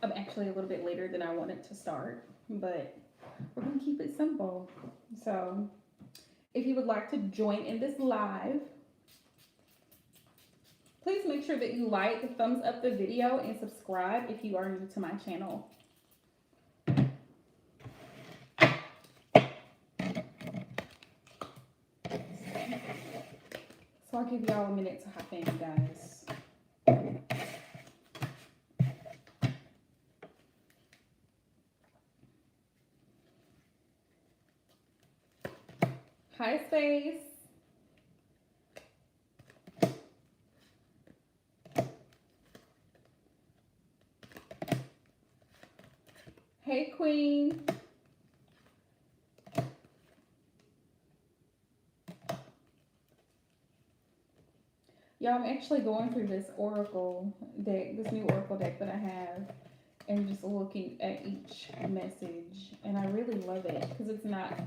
I'm actually a little bit later than I wanted to start, but we're gonna keep it simple. So, if you would like to join in this live, please make sure that you like, thumbs up the video, and subscribe if you are new to my channel. So I'll give y'all a minute to hop in, guys. Hi, Space. Hey, Queen. Y'all, I'm actually going through this Oracle deck, this new Oracle deck that I have, and just looking at each message, and I really love it because it's not,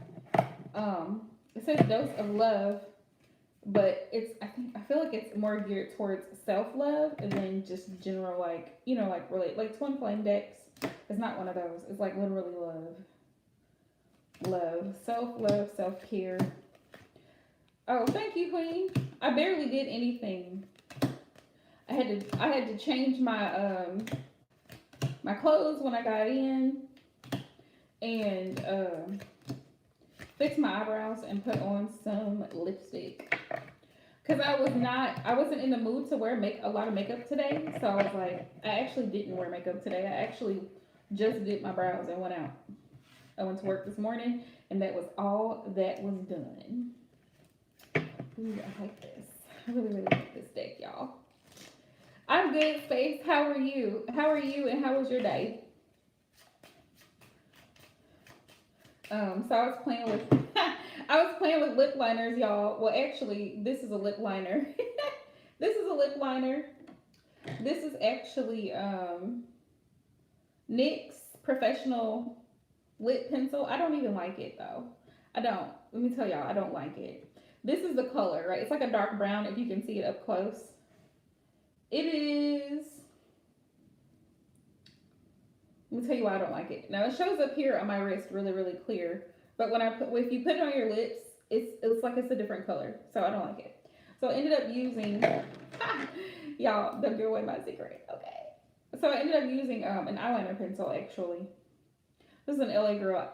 it says dose of love, but I feel like it's more geared towards self-love and then just general, like, like relate, like Twin Flame decks. It's not one of those. It's like literally love, self-love, self-care. Oh, thank you, Queen. I barely did anything. I had to change my clothes when I got in, and fix my eyebrows and put on some lipstick. Cause I wasn't in the mood to wear a lot of makeup today, so I was like, I actually didn't wear makeup today. I actually just did my brows and went out. I went to work this morning, and that was all that was done. Ooh, I like this. I really, really like this deck, y'all. I'm good, Space. How are you? How are you, and how was your day? So I was playing with I was playing with lip liners, y'all. Well, actually, this is a lip liner. This is a lip liner. This is actually NYX Professional Lip Pencil. I don't even like it though. I don't. Let me tell y'all, I don't like it. This is the color, right? It's like a dark brown if you can see it up close. It is. Let me tell you why I don't like it. Now it shows up here on my wrist really, really clear. But if you put it on your lips, it's like it's a different color. So I don't like it. So I ended up using, y'all, don't give away my secret. Okay. So I ended up using an eyeliner pencil actually. This is an LA Girl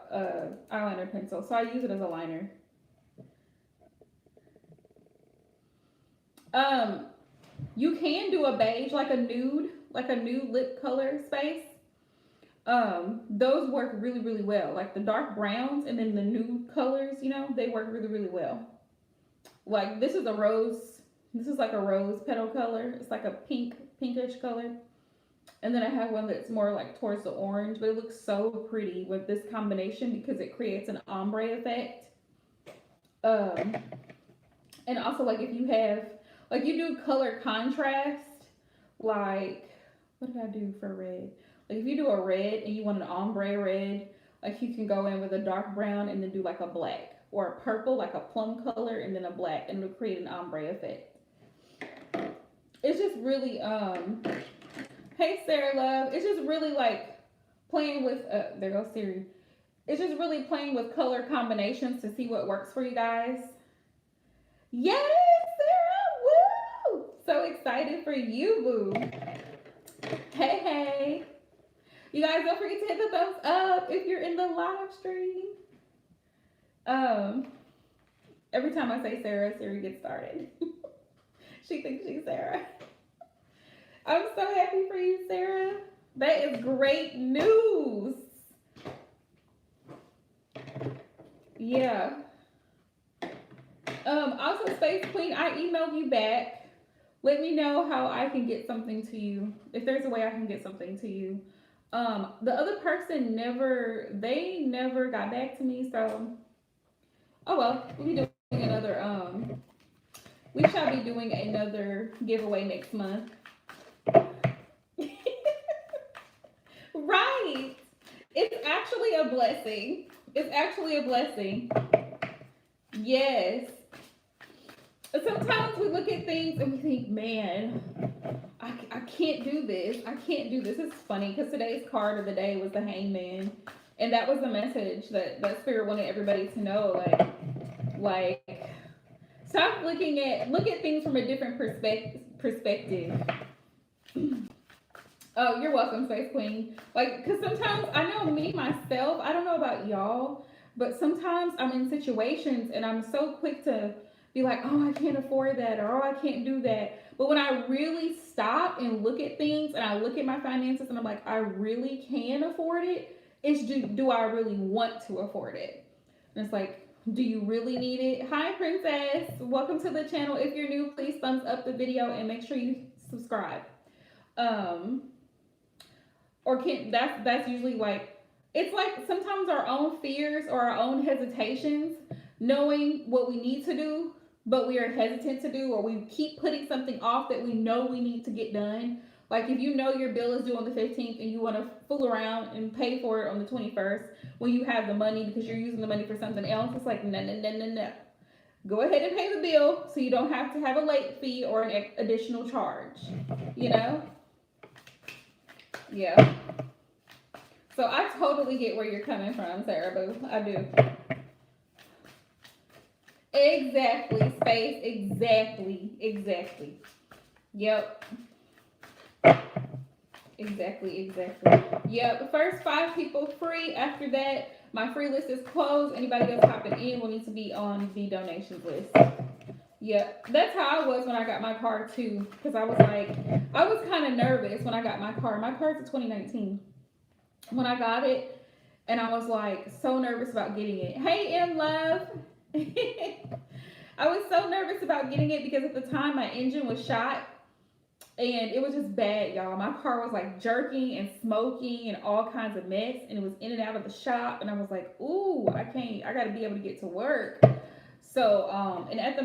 eyeliner pencil. So I use it as a liner. You can do a beige, like a nude lip color, Space. Those work really, really well. Like the dark browns and then the nude colors, they work really, really well. Like this is like a rose petal color. It's like a pinkish color. And then I have one that's more like towards the orange, but it looks so pretty with this combination because it creates an ombre effect. And also like if you have, like you do color contrast, like, what did I do for red? Like if you do a red and you want an ombre red, like you can go in with a dark brown and then do like a black, or a purple, like a plum color, and then a black, and it'll create an ombre effect. It's just really, hey Sarah Love, it's just really like playing with, there goes Siri. It's just really playing with color combinations to see what works for you guys. Yes, Sarah, woo! So excited for you, boo. Hey, hey. You guys don't forget to hit the thumbs up if you're in the live stream. Every time I say Sarah, Siri gets started. She thinks she's Sarah. I'm so happy for you, Sarah. That is great news. Yeah. Also, Space Queen, I emailed you back. Let me know how I can get something to you. If there's a way I can get something to you. The other person never got back to me, so oh well, we shall be doing another giveaway next month. Right. It's actually a blessing. It's actually a blessing. Yes. Sometimes we look at things and we think, man, I can't do this. I can't do this. It's funny because today's card of the day was the Hangman, and that was the message that Spirit wanted everybody to know. Like stop look at things from a different perspective. Oh, you're welcome, Space Queen. Like, because sometimes I know me myself. I don't know about y'all, but sometimes I'm in situations and I'm so quick to be like, oh, I can't afford that, or oh, I can't do that. But when I really stop and look at things and I look at my finances and I'm like, I really can afford it. It's do I really want to afford it? And it's like, do you really need it? Hi, Princess. Welcome to the channel. If you're new, please thumbs up the video and make sure you subscribe. Or can that's usually like it's like sometimes our own fears or our own hesitations, knowing what we need to do, but we are hesitant to do, or we keep putting something off that we know we need to get done. Like if you know your bill is due on the 15th and you want to fool around and pay for it on the 21st when you have the money because you're using the money for something else, it's like no, no, no, no, no. Go ahead and pay the bill so you don't have to have a late fee or an additional charge. You know? Yeah. So I totally get where you're coming from, Sarah Boo. I do. Exactly, Space. Exactly. Yep. Exactly. Yep. The first 5 people free. After that, my free list is closed. Anybody else hopping in will need to be on the donations list. Yep. That's how I was when I got my car too. Because I was kind of nervous when I got my car. My car's a 2019. When I got it, and I was like so nervous about getting it. Hey, M Love. I was so nervous about getting it because at the time my engine was shot and it was just bad, y'all. My car was like jerking and smoking and all kinds of mess, and it was in and out of the shop, and I was like, ooh, I gotta be able to get to work. So and at the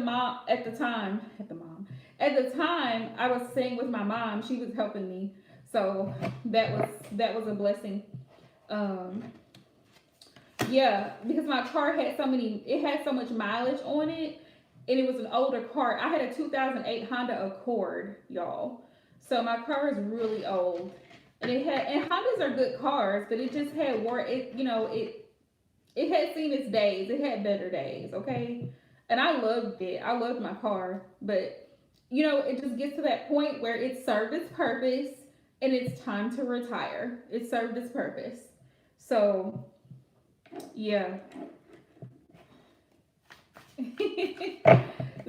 time I was staying with my mom. She was helping me, so that was a blessing. Yeah, because my car had so much mileage on it, and it was an older car. I had a 2008 Honda Accord, y'all. So my car is really old, and Hondas are good cars, but it just had it had seen its days. It had better days, okay? And I loved it. I loved my car, but it just gets to that point where it served its purpose and it's time to retire. It served its purpose. So, yeah.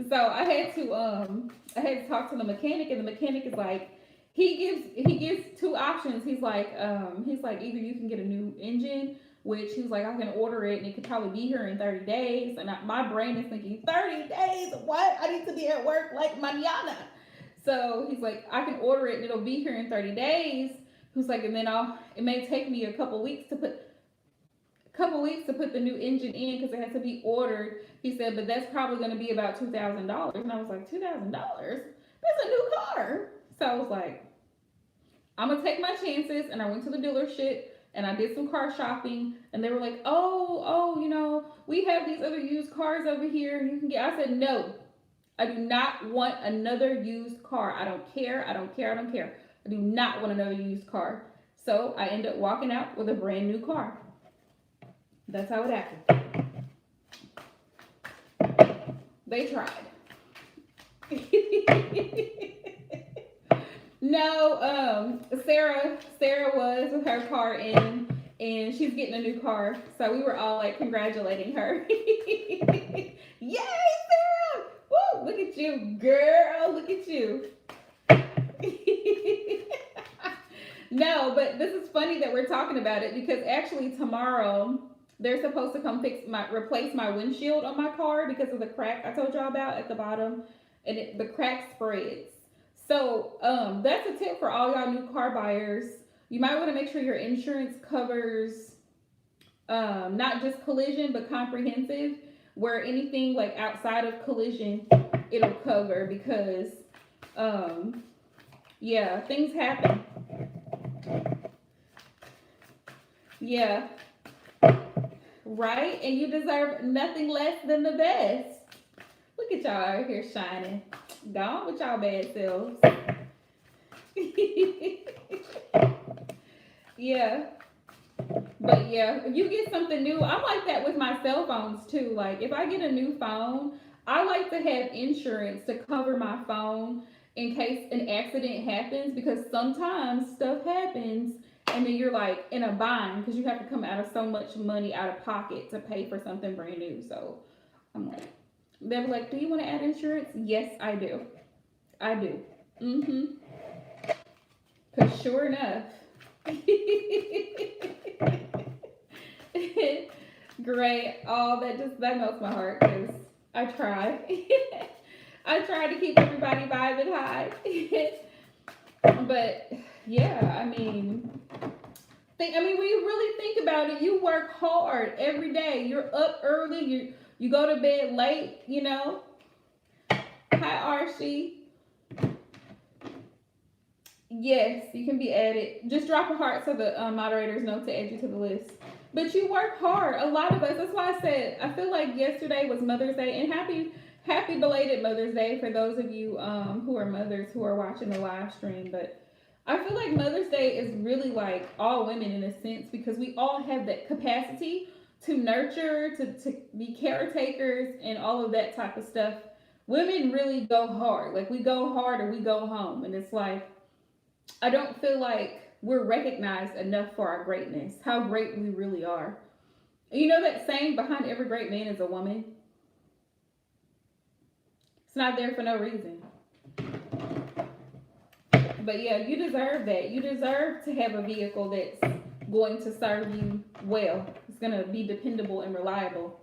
So I had to talk to the mechanic, and the mechanic is like, he gives 2 options. He's like either you can get a new engine, which he's like, I can order it and it could probably be here in 30 days. And my brain is thinking, 30 days? What? I need to be at work like mañana. So he's like, I can order it and it'll be here in 30 days. He's like, and then it may take me a couple weeks to put the new engine in because it has to be ordered. He said, but that's probably going to be about $2,000. And I was like, $2,000? That's a new car. So I was like, I'm going to take my chances. And I went to the dealership and I did some car shopping. And they were like, oh, we have these other used cars over here. You can get. I said, no, I do not want another used car. I don't care. I do not want another used car. So I ended up walking out with a brand new car. That's how it happened. They tried. No, Sarah was with her car in, and she's getting a new car. So we were all like congratulating her. Yay, Sarah! Woo! Look at you, girl. Look at you. No, but this is funny that we're talking about it because actually tomorrow they're supposed to come replace my windshield on my car because of the crack I told y'all about at the bottom, and the crack spreads. So that's a tip for all y'all new car buyers. You might want to make sure your insurance covers not just collision but comprehensive, where anything like outside of collision it'll cover, because yeah, things happen. Yeah. Right? And you deserve nothing less than the best. Look at y'all out here shining. Gone with y'all bad selves. Yeah. But yeah, if you get something new, I'm like that with my cell phones too. Like if I get a new phone, I like to have insurance to cover my phone in case an accident happens because sometimes stuff happens and then you're like in a bind because you have to come out of so much money out of pocket to pay for something brand new. So I'm like, they're like, do you want to add insurance? Yes, I do. I do. Mm-hmm. Cause sure enough. Great. Oh, that melts my heart because I try. I try to keep everybody vibing high. But yeah, I mean, when you really think about it, you work hard every day. You're up early. You go to bed late. You know. Hi, Archie. Yes, you can be added. Just drop a heart so the moderators know to add you to the list. But you work hard. A lot of us. That's why I said I feel like yesterday was Mother's Day, and happy belated Mother's Day for those of you who are mothers who are watching the live stream. But I feel like Mother's Day is really like all women in a sense because we all have that capacity to nurture, to be caretakers, and all of that type of stuff. Women really go hard. Like we go hard or we go home, and it's like I don't feel like we're recognized enough for our greatness, how great we really are. You know that saying, behind every great man is a woman? It's not there for no reason. But yeah, you deserve that. You deserve to have a vehicle that's going to serve you well. It's going to be dependable and reliable.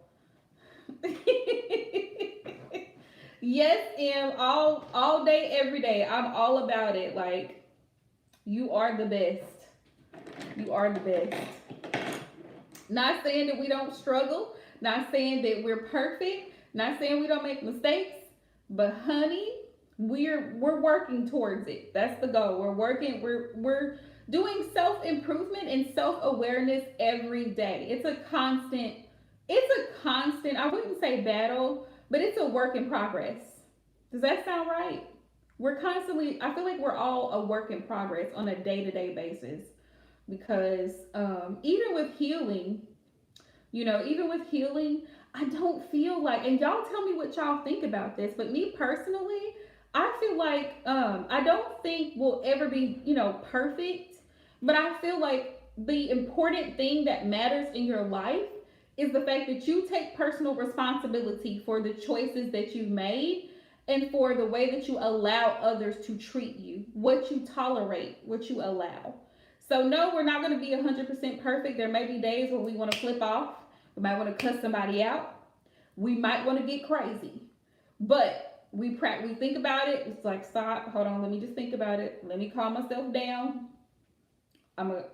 Yes, Em, all day, every day. I'm all about it. Like, you are the best. You are the best. Not saying that we don't struggle, not saying that we're perfect, not saying we don't make mistakes, but honey, we're working towards it. That's the goal. We're doing self-improvement and self-awareness every day. It's a constant, I wouldn't say battle, but it's a work in progress. Does that sound right? I feel like we're all a work in progress on a day-to-day basis because even with healing, I don't feel like, and y'all tell me what y'all think about this, but me personally, I feel like I don't think we'll ever be, perfect, but I feel like the important thing that matters in your life is the fact that you take personal responsibility for the choices that you've made and for the way that you allow others to treat you, what you tolerate, what you allow. So no, we're not going to be 100% perfect. There may be days where we want to flip off. We might want to cuss somebody out. We might want to get crazy. But we think about it. It's like, stop, hold on, let me just think about it. Let me calm myself down. I'm going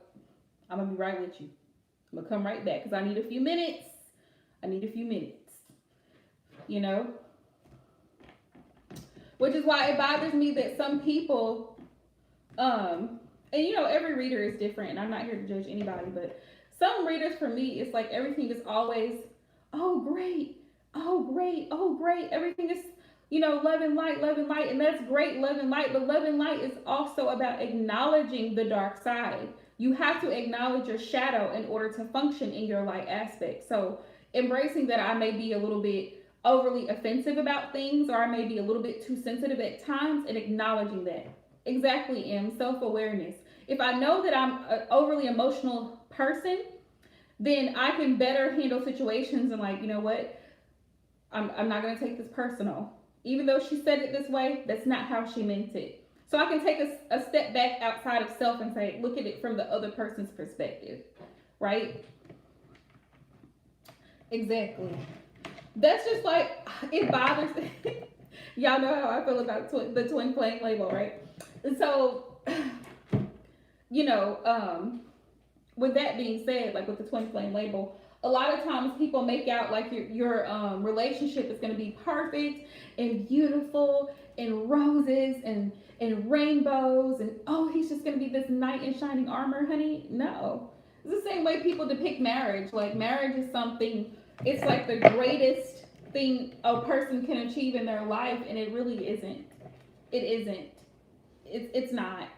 to be right with you. I'm going to come right back because I need a few minutes. You know? Which is why it bothers me that some people, and every reader is different, and I'm not here to judge anybody, but some readers for me, it's like everything is always, oh great, oh great, oh great. Everything is, love and light, and that's great, love and light, but love and light is also about acknowledging the dark side. You have to acknowledge your shadow in order to function in your light aspect. So embracing that I may be a little bit overly offensive about things, or I may be a little bit too sensitive at times, and acknowledging that. Exactly, self-awareness. If I know that I'm an overly emotional person, then I can better handle situations and like, you know what? I'm not going to take this personal. Even though she said it this way, that's not how she meant it. So I can take a step back outside of self and say, look at it from the other person's perspective, right? Exactly. That's just like, it bothers me. Y'all know how I feel about the twin flame label, right? And so, with that being said, like with the twin flame label, a lot of times people make out like your relationship is going to be perfect and beautiful and roses and rainbows and he's just going to be this knight in shining armor, honey. No, it's the same way people depict marriage. Like marriage is something, it's like the greatest thing a person can achieve in their life, and it really isn't. It isn't. It's not.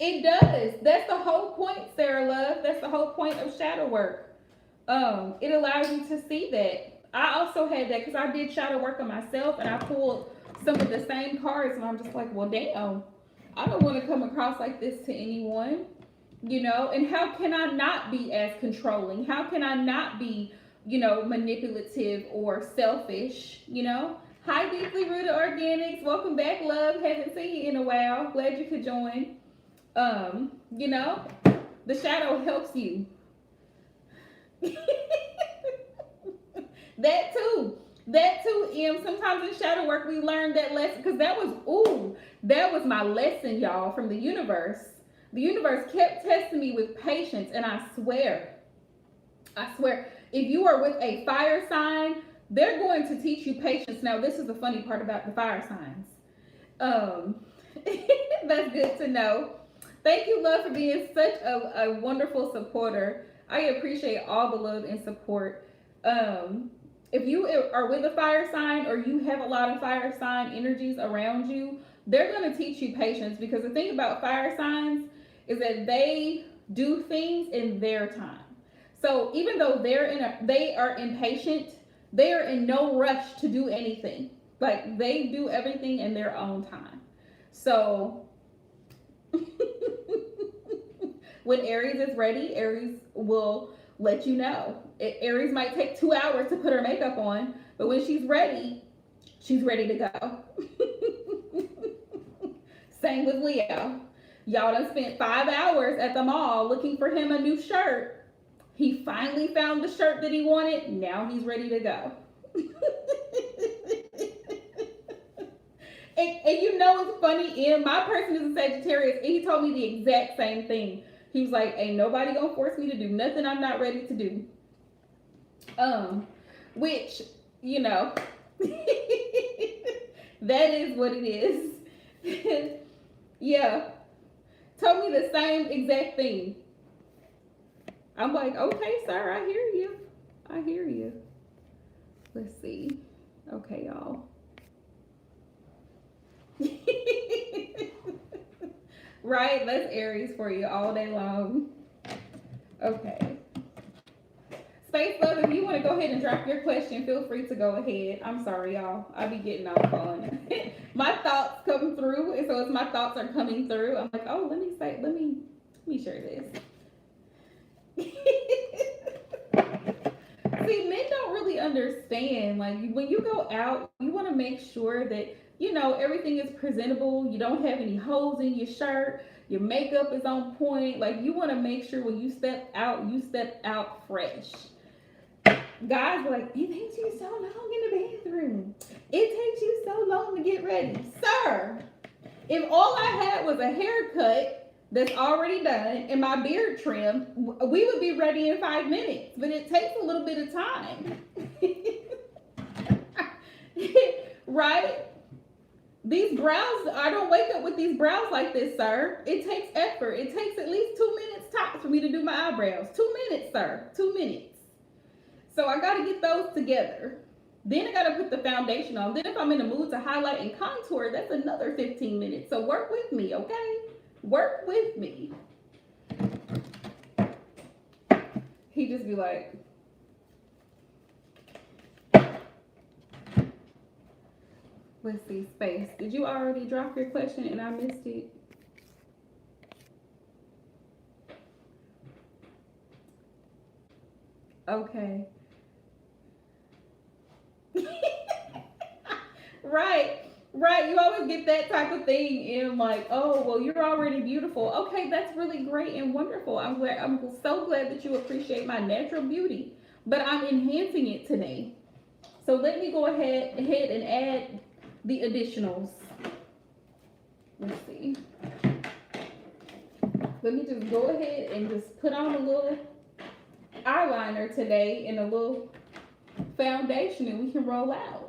It does. That's the whole point, Sarah Love. That's the whole point of shadow work. It allows you to see that. I also had that because I did shadow work on myself, and I pulled some of the same cards, and I'm just like, well, damn, I don't want to come across like this to anyone, you know. And how can I not be as controlling? How can I not be, you know, manipulative or selfish, you know? Hi, Deeply Rooted Organics. Welcome back, love. Haven't seen you in a while. Glad you could join. You know, the shadow helps you. That too. That too, Em. Sometimes in shadow work we learn that lesson because that was my lesson, y'all, from the universe. The universe kept testing me with patience, and I swear, if you are with a fire sign, they're going to teach you patience. Now, this is the funny part about the fire signs. That's good to know. Thank you, love, for being such a wonderful supporter. I appreciate all the love and support. If you are with a fire sign or you have a lot of fire sign energies around you, they're going to teach you patience because the thing about fire signs is that they do things in their time. So even though they are impatient, they are in no rush to do anything. Like they do everything in their own time. So when Aries is ready, Aries will let you know. Aries might take 2 hours to put her makeup on, but when she's ready to go. Same with Leo. Y'all done spent 5 hours at the mall looking for him a new shirt. He finally found the shirt that he wanted. Now he's ready to go. And you know it's funny, my person is a Sagittarius, and he told me the exact same thing. He was like, ain't nobody gonna force me to do nothing I'm not ready to do. Which, you know, that is what it is. Yeah. Told me the same exact thing. I'm like, okay, sir, I hear you. I hear you. Let's see. Okay, y'all. Right? That's Aries for you all day long. Okay. Space Love, if you want to go ahead and drop your question, feel free to go ahead. I'm sorry, y'all. I be getting off on my thoughts come through, and so as my thoughts are coming through, I'm like, oh, let me share this. See, men don't really understand. Like when you go out, you want to make sure that you know everything is presentable. You don't have any holes in your shirt. Your makeup is on point. Like you want to make sure when you step out fresh. Guys are like, it takes you so long in the bathroom. It takes you so long to get ready. Sir, if all I had was a haircut that's already done and my beard trimmed, we would be ready in 5 minutes. But it takes a little bit of time. Right? These brows, I don't wake up with these brows like this, sir. It takes effort. It takes at least 2 minutes tops for me to do my eyebrows. 2 minutes, sir. 2 minutes. So I got to get those together. Then I got to put the foundation on. Then if I'm in the mood to highlight and contour, that's another 15 minutes. So work with me, okay? Work with me. He just be like, let's see, Space. Did you already drop your question and I missed it? Okay. Right. You always get that type of thing, and I'm like, oh, well, you're already beautiful. Okay, that's really great and wonderful. I'm so glad that you appreciate my natural beauty, but I'm enhancing it today. So let me go ahead and add the additionals. Let's see. Let me just go ahead and just put on a little eyeliner today and a little foundation, and we can roll out.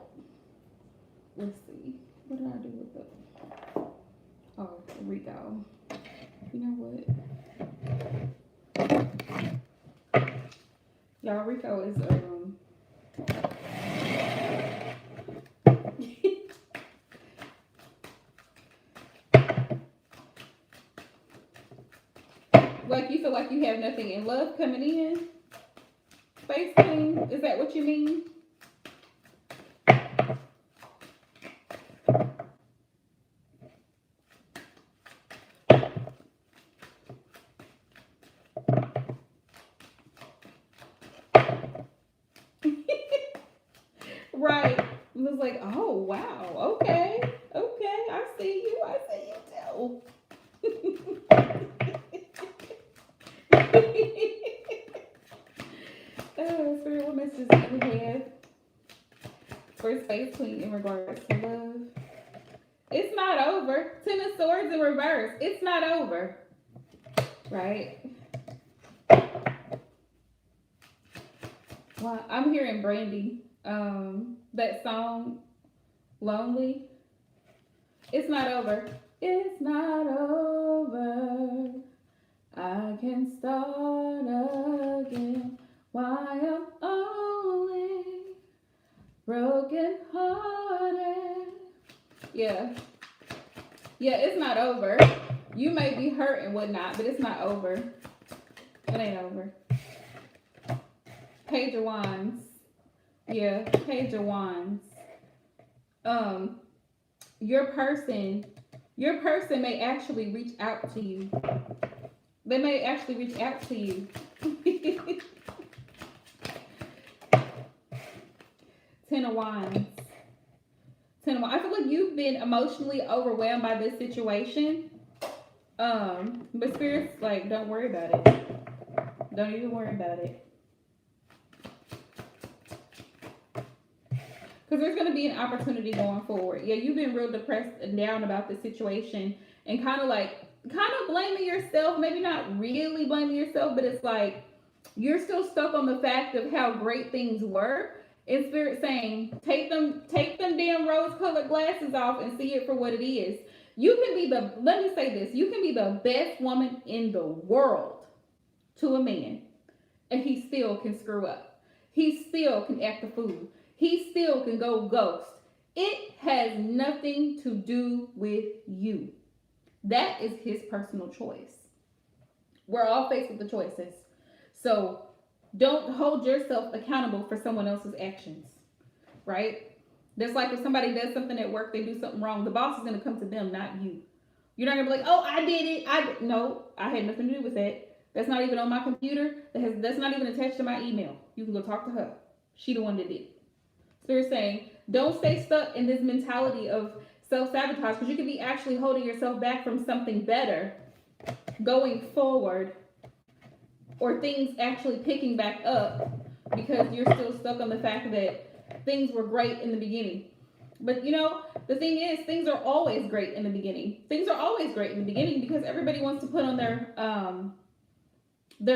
Let's see. What did I do with the... Oh, here we go. You know what? Y'all, Rico is Like you feel like you have nothing in love coming in, Space Queen? Is that what you mean? Right. It was like, oh wow, okay, okay, I see you, I see you too. Spirit, what messages do we have for Space Queen in regards to love? It's not over. Ten of Swords in reverse. It's not over. Right? Well, I'm hearing Brandy. That song, Lonely. It's not over. It's not over. I can start again. Why I'm only broken hearted. Yeah. Yeah, it's not over. You may be hurt and whatnot, but it's not over. It ain't over. Page of Wands. Yeah, Page of Wands. Your person may actually reach out to you. They may actually reach out to you. Ten of Wands. Ten of Wands. I feel like you've been emotionally overwhelmed by this situation. But Spirit's like, don't worry about it. Don't even worry about it. Because there's going to be an opportunity going forward. Yeah, you've been real depressed and down about this situation and kind of blaming yourself. Maybe not really blaming yourself, but it's like you're still stuck on the fact of how great things were. And Spirit saying, take them damn rose-colored glasses off and see it for what it is. You can be let me say this, you can be the best woman in the world to a man, and he still can screw up. He still can act a fool. He still can go ghost. It has nothing to do with you. That is his personal choice. We're all faced with the choices. So don't hold yourself accountable for someone else's actions, right? Just like if somebody does something at work, they do something wrong, the boss is going to come to them, not you. You're not going to be like, oh, I did it. No, I had nothing to do with that. That's not even on my computer. That's not even attached to my email. You can go talk to her. She the one that did it. So you're saying, don't stay stuck in this mentality of self-sabotage, because you could be actually holding yourself back from something better going forward, or things actually picking back up because you're still stuck on the fact that things were great in the beginning. But the thing is, things are always great in the beginning. Things are always great in the beginning because everybody wants to put on their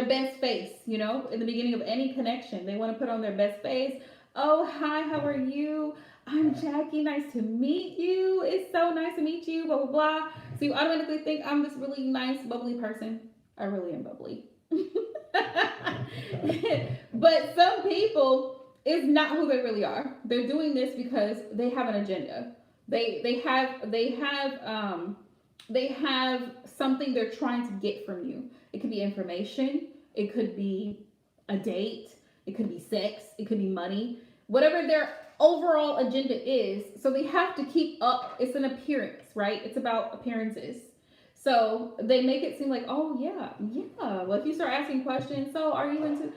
best face, in the beginning of any connection. They want to put on their best face. Oh, hi, how are you? I'm Jackie, nice to meet you. It's so nice to meet you, blah, blah, blah. So you automatically think I'm this really nice, bubbly person. I really am bubbly. But some people, it's not who they really are. They're doing this because they have an agenda. They have something they're trying to get from you. It could be information. It could be a date. It could be sex. It could be money. Whatever their overall agenda is. So they have to keep up. It's an appearance, right? It's about appearances. So they make it seem like, oh yeah. Well, if you start asking questions, so are you into?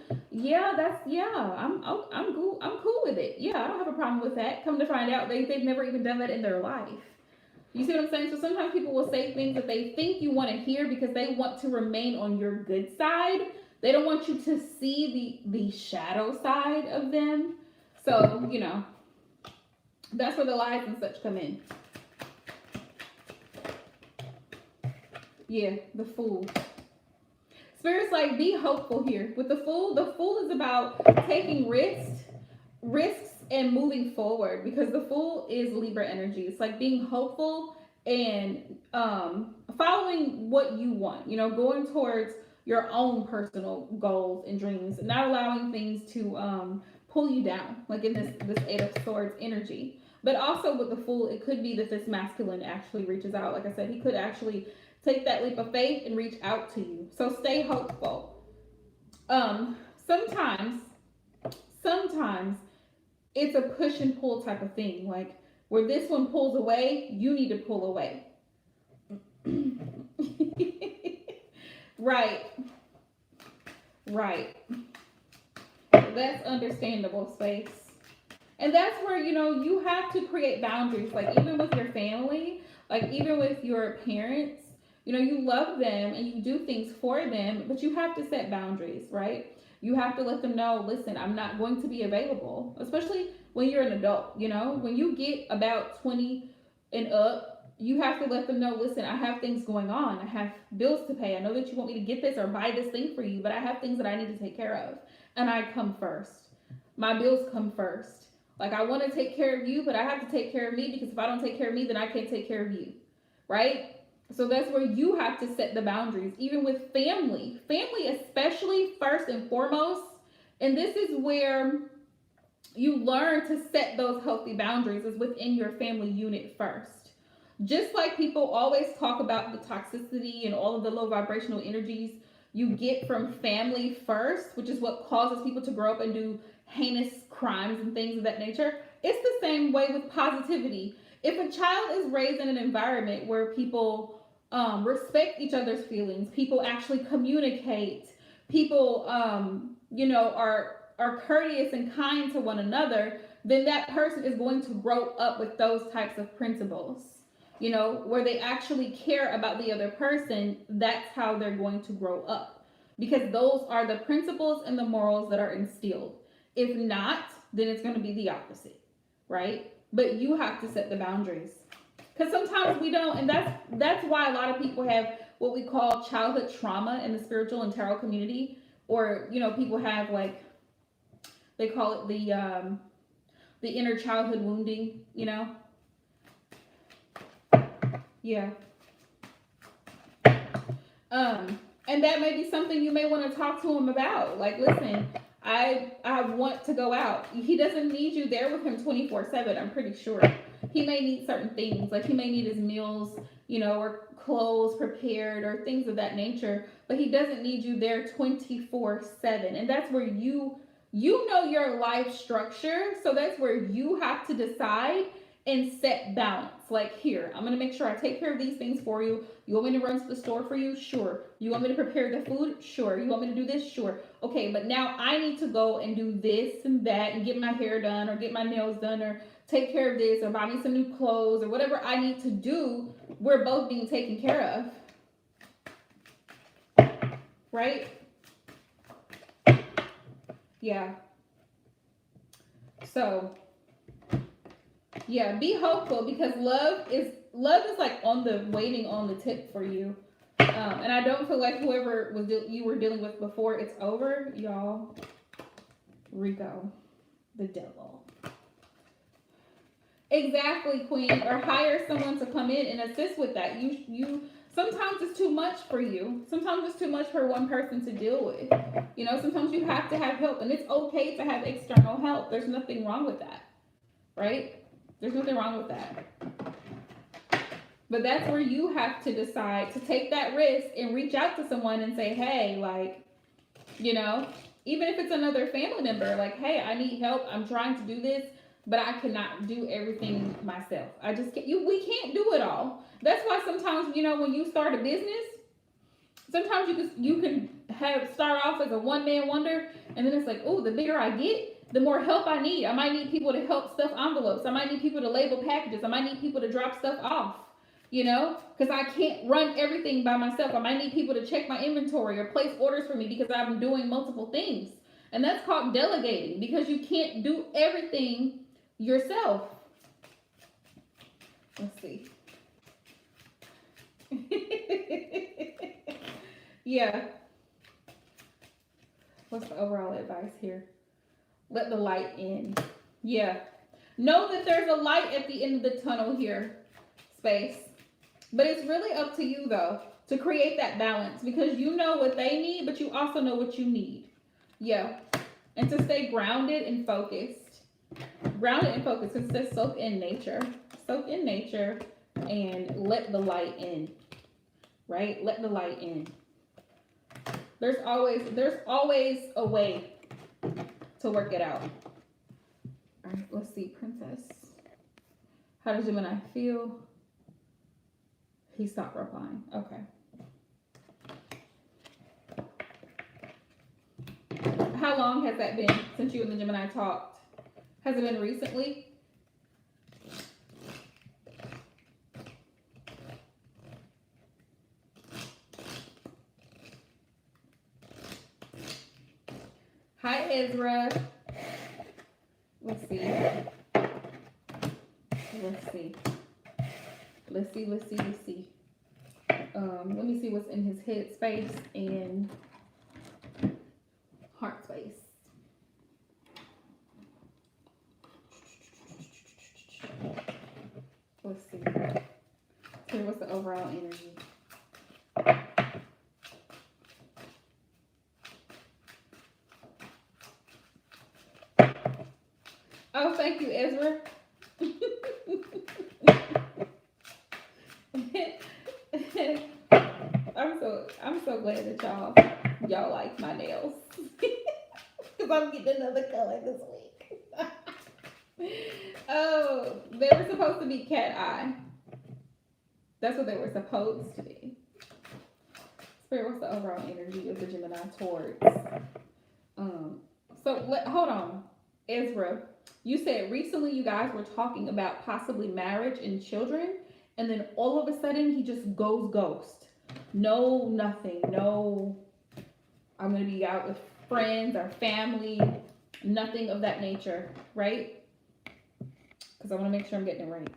I'm cool with it. Yeah, I don't have a problem with that. Come to find out, they've never even done that in their life. You see what I'm saying? So sometimes people will say things that they think you want to hear because they want to remain on your good side. They don't want you to see the shadow side of them. So, that's where the lies and such come in. Yeah, the Fool. Spirit's like, be hopeful here. With the Fool is about taking risks and moving forward, because the Fool is Libra energy. It's like being hopeful and following what you want, going towards your own personal goals and dreams, not allowing things to pull you down, like in this Eight of Swords energy. But also with the Fool, it could be that this masculine actually reaches out. Like I said, he could actually take that leap of faith and reach out to you. So stay hopeful. Sometimes, sometimes it's a push and pull type of thing. Like where this one pulls away, you need to pull away. Right. Right. That's understandable, Space. And that's where, you have to create boundaries, like even with your family, like even with your parents, you love them and you do things for them, but you have to set boundaries, right? You have to let them know, listen, I'm not going to be available, especially when you're an adult, when you get about 20 and up, you have to let them know, listen, I have things going on. I have bills to pay. I know that you want me to get this or buy this thing for you, but I have things that I need to take care of. And I come first. My bills come first. Like, I want to take care of you, but I have to take care of me, because if I don't take care of me, then I can't take care of you, right? So that's where you have to set the boundaries, even with family. Family especially, first and foremost. And this is where you learn to set those healthy boundaries, is within your family unit first. Just like people always talk about the toxicity and all of the low vibrational energies you get from family first, which is what causes people to grow up and do heinous crimes and things of that nature. It's the same way with positivity. If a child is raised in an environment where people respect each other's feelings, people actually communicate, people are courteous and kind to one another, then that person is going to grow up with those types of principles. Where they actually care about the other person, that's how they're going to grow up. Because those are the principles and the morals that are instilled. If not, then it's going to be the opposite, right? But you have to set the boundaries. Because sometimes we don't, and that's why a lot of people have what we call childhood trauma in the spiritual and tarot community. Or, people have, like, they call it the inner childhood wounding, Yeah. And that may be something you may want to talk to him about. Like, listen, I want to go out. He doesn't need you there with him 24/7, I'm pretty sure. He may need certain things, like he may need his meals, or clothes prepared or things of that nature, but he doesn't need you there 24/7. And that's where you know your life structure, so that's where you have to decide and set balance. Like, here, I'm going to make sure I take care of these things for you. You want me to run to the store for you? Sure. You want me to prepare the food? Sure. You want me to do this? Sure. Okay, but now I need to go and do this and that and get my hair done or get my nails done or take care of this or buy me some new clothes or whatever I need to do. We're both being taken care of. Right? Yeah. So, yeah, be hopeful, because love is like waiting on the tip for you. And I don't feel like whoever you were dealing with before, it's over, y'all. Rico, the devil. Exactly, Queen. Or hire someone to come in and assist with that. You sometimes it's too much for you. Sometimes it's too much for one person to deal with. Sometimes you have to have help, and it's okay to have external help. There's nothing wrong with that, right? There's nothing wrong with that. But that's where you have to decide to take that risk and reach out to someone and say, hey, like, even if it's another family member, like, hey, I need help. I'm trying to do this, but I cannot do everything myself. I just can't. We can't do it all. That's why sometimes, when you start a business, sometimes you can start off as a one-man wonder, and then it's like, oh, the bigger I get, the more help I need. I might need people to help stuff envelopes. I might need people to label packages. I might need people to drop stuff off, because I can't run everything by myself. I might need people to check my inventory or place orders for me because I'm doing multiple things. And that's called delegating, because you can't do everything yourself. Let's see. Yeah. What's the overall advice here? Let the light in. Yeah. Know that there's a light at the end of the tunnel here, Space. But it's really up to you, though, to create that balance, because you know what they need, but you also know what you need. Yeah. And to stay grounded and focused. Grounded and focused. It says soak in nature. Soak in nature and let the light in. Right? Let the light in. There's always a way to work it out. All right, let's see, Princess. How does Gemini feel? He stopped replying. Okay. How long has that been since you and the Gemini talked? Has it been recently? Hi, Ezra. Let's see. Let's see. Let me see what's in his head space and heart space. Let's see. Here, what's the overall energy? Oh, thank you, Ezra. I'm so glad that y'all like my nails. Because I'm getting another color this week. Oh, they were supposed to be cat eye. That's what they were supposed to be. Spirit, what's the overall energy of the Gemini towards? Hold on. Ezra, you said recently you guys were talking about possibly marriage and children, and then all of a sudden he just goes ghost. No, nothing. No, I'm going to be out with friends or family. Nothing of that nature, right? Because I want to make sure I'm getting it right.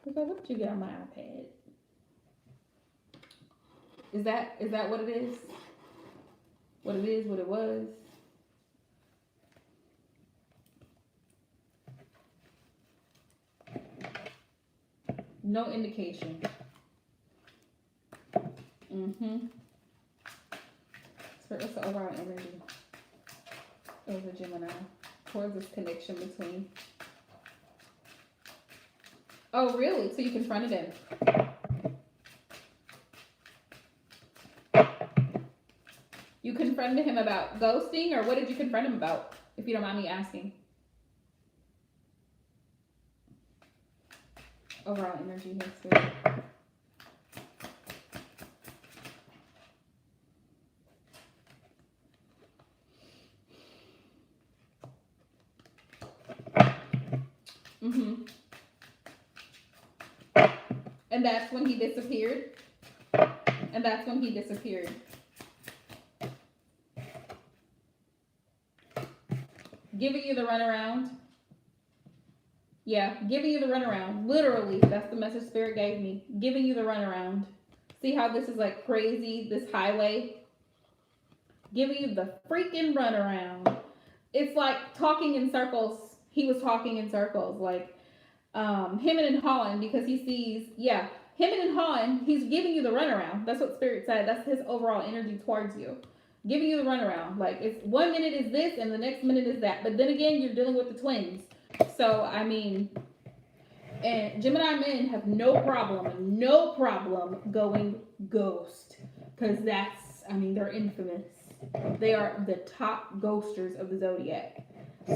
Okay, what did you get on my iPad? Is that what it is? What it is, what it was? No indication. Spirit, what's the overall energy of the Gemini towards this connection between? Oh, really? So you confronted him? You confronted him about ghosting, or what did you confront him about, if you don't mind me asking? Overall energy here, Spirit. And that's when he disappeared? And that's when he disappeared. Giving you the runaround? Yeah, giving you the runaround. Literally, that's the message Spirit gave me. Giving you the runaround. See how this is like crazy, this highway? Giving you the freaking runaround. It's like talking in circles. He was talking in circles. Like, him and Holland, because he sees, him and Holland, he's giving you the runaround. That's what Spirit said. That's his overall energy towards you. Giving you the runaround. Like, it's 1 minute is this and the next minute is that. But then again, you're dealing with the twins. So, I mean, and Gemini men have no problem going ghost. Because they're infamous. They are the top ghosters of the zodiac.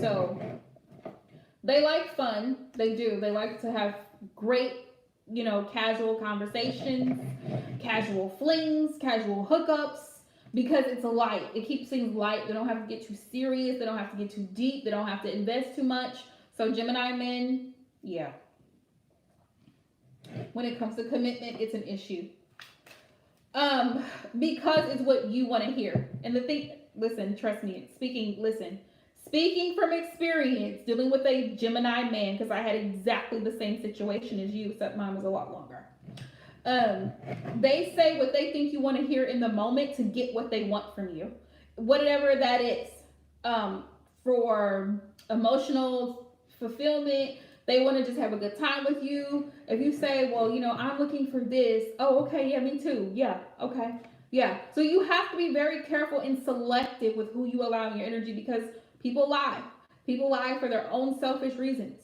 So, they like fun. They do. They like to have great, casual conversations, casual flings, casual hookups, because it's light. It keeps things light. They don't have to get too serious. They don't have to get too deep. They don't have to invest too much. So Gemini men, yeah. When it comes to commitment, it's an issue. Because it's what you want to hear. And the thing, listen, trust me, Speaking from experience, dealing with a Gemini man, because I had exactly the same situation as you, except mine was a lot longer. They say what they think you want to hear in the moment to get what they want from you. Whatever that is. For emotional fulfillment, they want to just have a good time with you. If you say, well, I'm looking for this. Oh, okay, yeah, me too. Yeah, okay. Yeah. So you have to be very careful and selective with who you allow in your energy, because people lie. People lie for their own selfish reasons.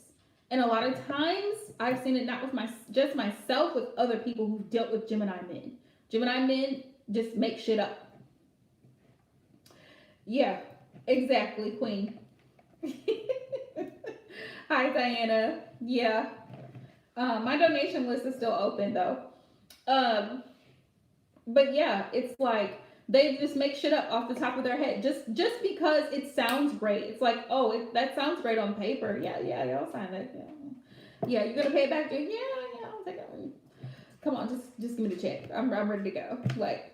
And a lot of times I've seen it not with just myself, with other people who've dealt with Gemini men. Gemini men just make shit up. Yeah, exactly, Queen. Hi, Diana. Yeah. My donation list is still open though. But yeah, it's like they just make shit up off the top of their head just because it sounds great. It's like, oh, that sounds great on paper. Yeah, I'll sign it. Yeah, you're gonna pay it back? Yeah, I'll take it. Come on, just give me the check. I'm ready to go. Like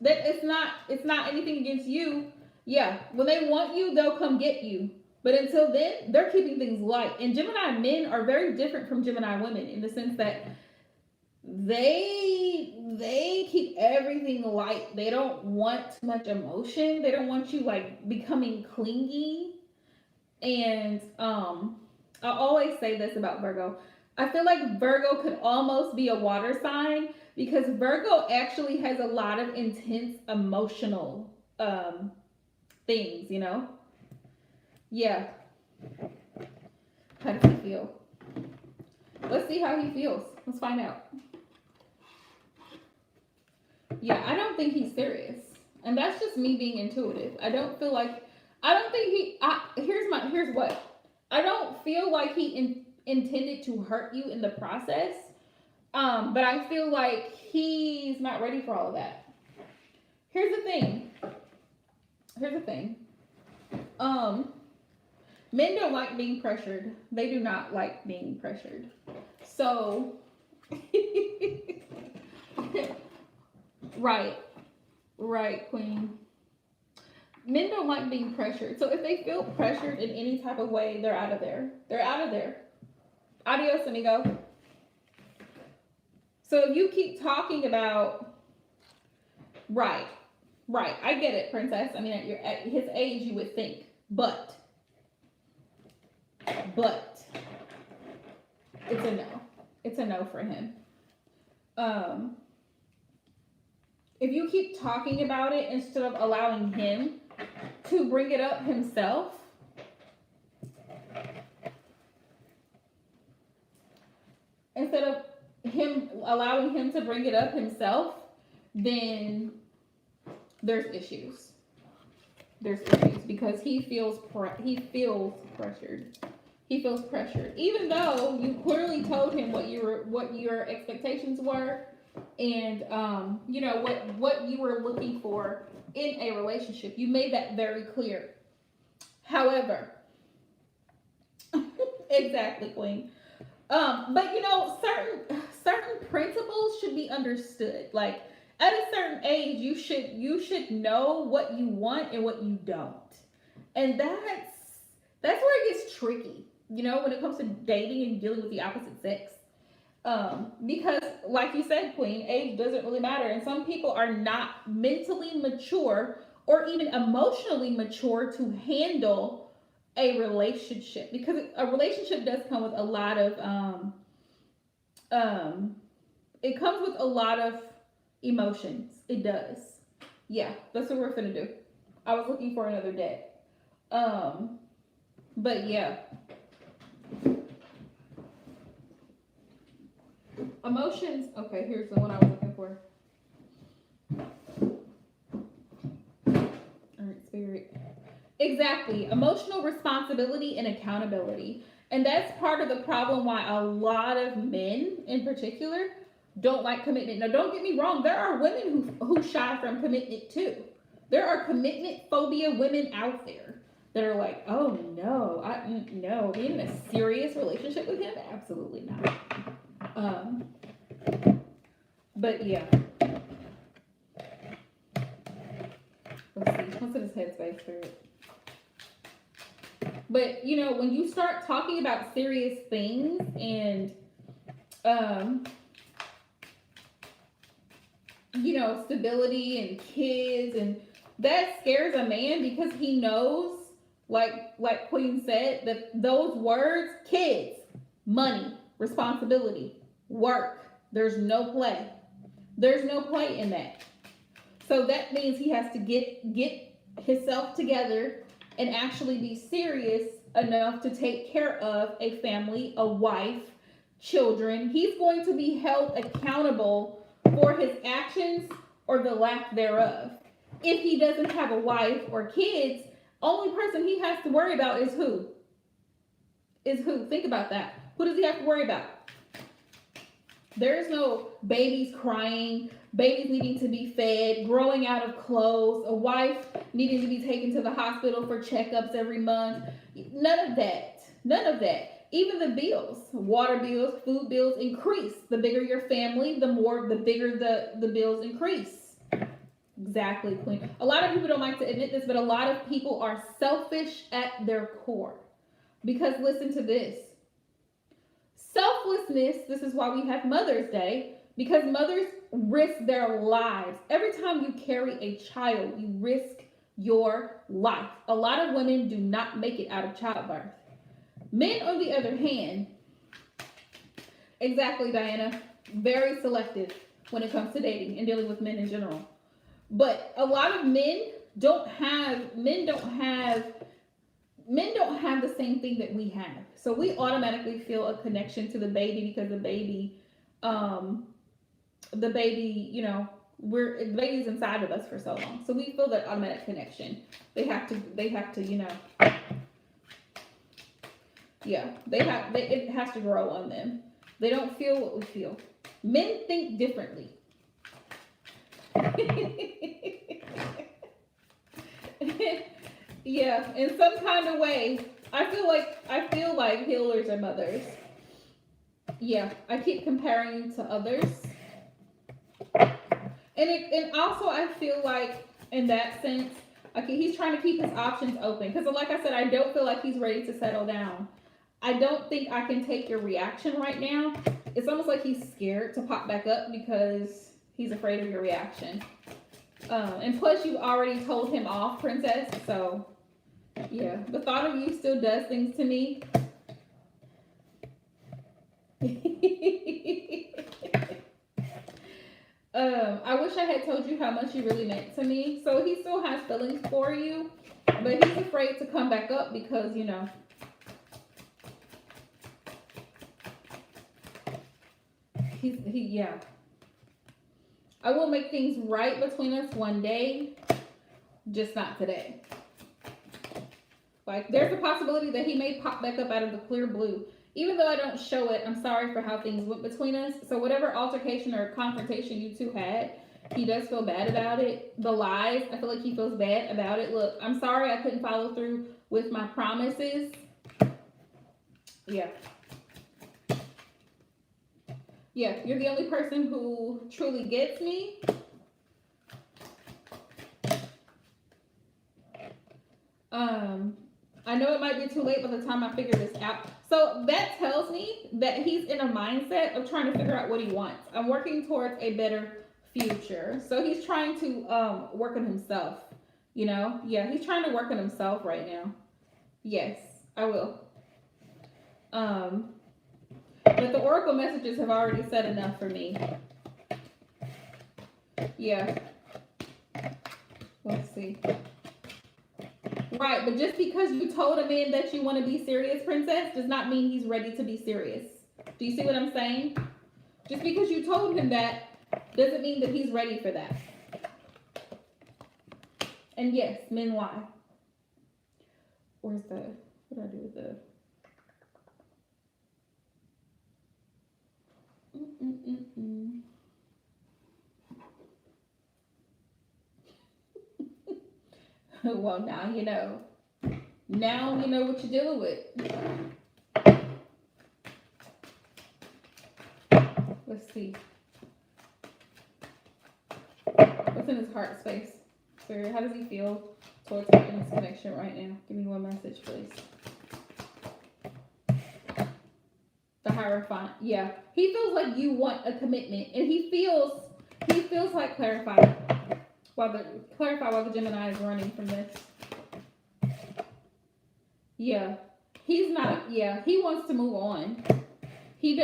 that. It's not anything against you. Yeah, when they want you, they'll come get you. But until then, they're keeping things light. And Gemini men are very different from Gemini women in the sense that they keep everything light. They don't want too much emotion. They don't want you like becoming clingy. And I always say this about Virgo. I feel like Virgo could almost be a water sign because Virgo actually has a lot of intense emotional things, you know? Yeah. How does he feel? Let's see how he feels. Let's find out. Yeah, I don't think he's serious. And that's just me being intuitive. I don't feel like here's what. I don't feel like he intended to hurt you in the process. But I feel like he's not ready for all of that. Here's the thing. Men don't like being pressured. They do not like being pressured. So Right, Queen. Men don't like being pressured. So if they feel pressured in any type of way, they're out of there. Adios, amigo. So if you keep talking about, right, I get it, princess. I mean, at his age, you would think, but it's a no. It's a no for him. If you keep talking about it instead of allowing him to bring it up himself, allowing him to bring it up himself, then there's issues. Because he feels pressured. He feels pressured, even though you clearly told him what your expectations were, and what you were looking for in a relationship. You made that very clear. However, exactly, Queen. But certain principles should be understood. Like at a certain age, you should know what you want and what you don't, and that's where it gets tricky. When it comes to dating and dealing with the opposite sex. Because like you said, Queen, age doesn't really matter. And some people are not mentally mature or even emotionally mature to handle a relationship, because a relationship does come with a lot of it comes with a lot of emotions. It does. Yeah, that's what we're gonna do. I was looking for another deck. But yeah. Emotions. Okay, here's the one I was looking for. All right, Spirit. Exactly. Emotional responsibility and accountability. And that's part of the problem why a lot of men in particular don't like commitment. Now, don't get me wrong. There are women who shy from commitment too. There are commitment phobia women out there that are like, oh no, no, being in a serious relationship with him? Absolutely not. But yeah. Let's see. What's in his headspace, Spirit? But when you start talking about serious things and stability and kids, and that scares a man, because he knows, like Queen said, that those words, kids, money, responsibility, work, there's no play. There's no play in that. So that means he has to get himself together and actually be serious enough to take care of a family, a wife, children. He's going to be held accountable for his actions or the lack thereof. If he doesn't have a wife or kids, only person he has to worry about is who? Is who? Think about that. Who does he have to worry about? There's no babies crying, babies needing to be fed, growing out of clothes, a wife needing to be taken to the hospital for checkups every month. None of that. None of that. Even the bills, water bills, food bills increase. The bigger your family, the bigger the bills increase. Exactly, Queen. A lot of people don't like to admit this, but a lot of people are selfish at their core. Because listen to this. Selflessness, this is why we have Mother's Day, because mothers risk their lives. Every time you carry a child, you risk your life. A lot of women do not make it out of childbirth. Men, on the other hand, exactly, Diana, very selective when it comes to dating and dealing with men in general. But a lot of men don't have the same thing that we have. So we automatically feel a connection to the baby because the baby, the baby's inside of us for so long. So we feel that automatic connection. They have to, it has to grow on them. They don't feel what we feel. Men think differently. Yeah, in some kind of way. I feel like healers are mothers. Yeah, I keep comparing you to others. And also I feel like in that sense, okay, he's trying to keep his options open. Because like I said, I don't feel like he's ready to settle down. I don't think I can take your reaction right now. It's almost like he's scared to pop back up because he's afraid of your reaction. And plus you've already told him off, princess, so yeah, the thought of you still does things to me. I wish I had told you how much you really meant to me. So he still has feelings for you, but he's afraid to come back up because, yeah. I will make things right between us one day, just not today. Like, there's a possibility that he may pop back up out of the clear blue. Even though I don't show it, I'm sorry for how things went between us. So whatever altercation or confrontation you two had, he does feel bad about it. The lies, I feel like he feels bad about it. Look, I'm sorry I couldn't follow through with my promises. Yeah. Yeah, you're the only person who truly gets me. I know it might be too late by the time I figure this out. So that tells me that he's in a mindset of trying to figure out what he wants. I'm working towards a better future. So he's trying to work on himself. Yeah, he's trying to work on himself right now. Yes, I will. But the oracle messages have already said enough for me. Yeah. Let's see. Right, but just because you told a man that you want to be serious, princess, does not mean he's ready to be serious. Do you see what I'm saying? Just because you told him that doesn't mean that he's ready for that. And yes, men lie. Where's the, what do I do with the, Well, now you know. Now you know what you're dealing with. Let's see. What's in his heart space? Spirit, how does he feel towards her in this connection right now? Give me one message, please. The Hierophant. Yeah. He feels like you want a commitment. And he feels like clarify why the Gemini is running from this. Yeah. He's not, yeah, he wants to move on. He's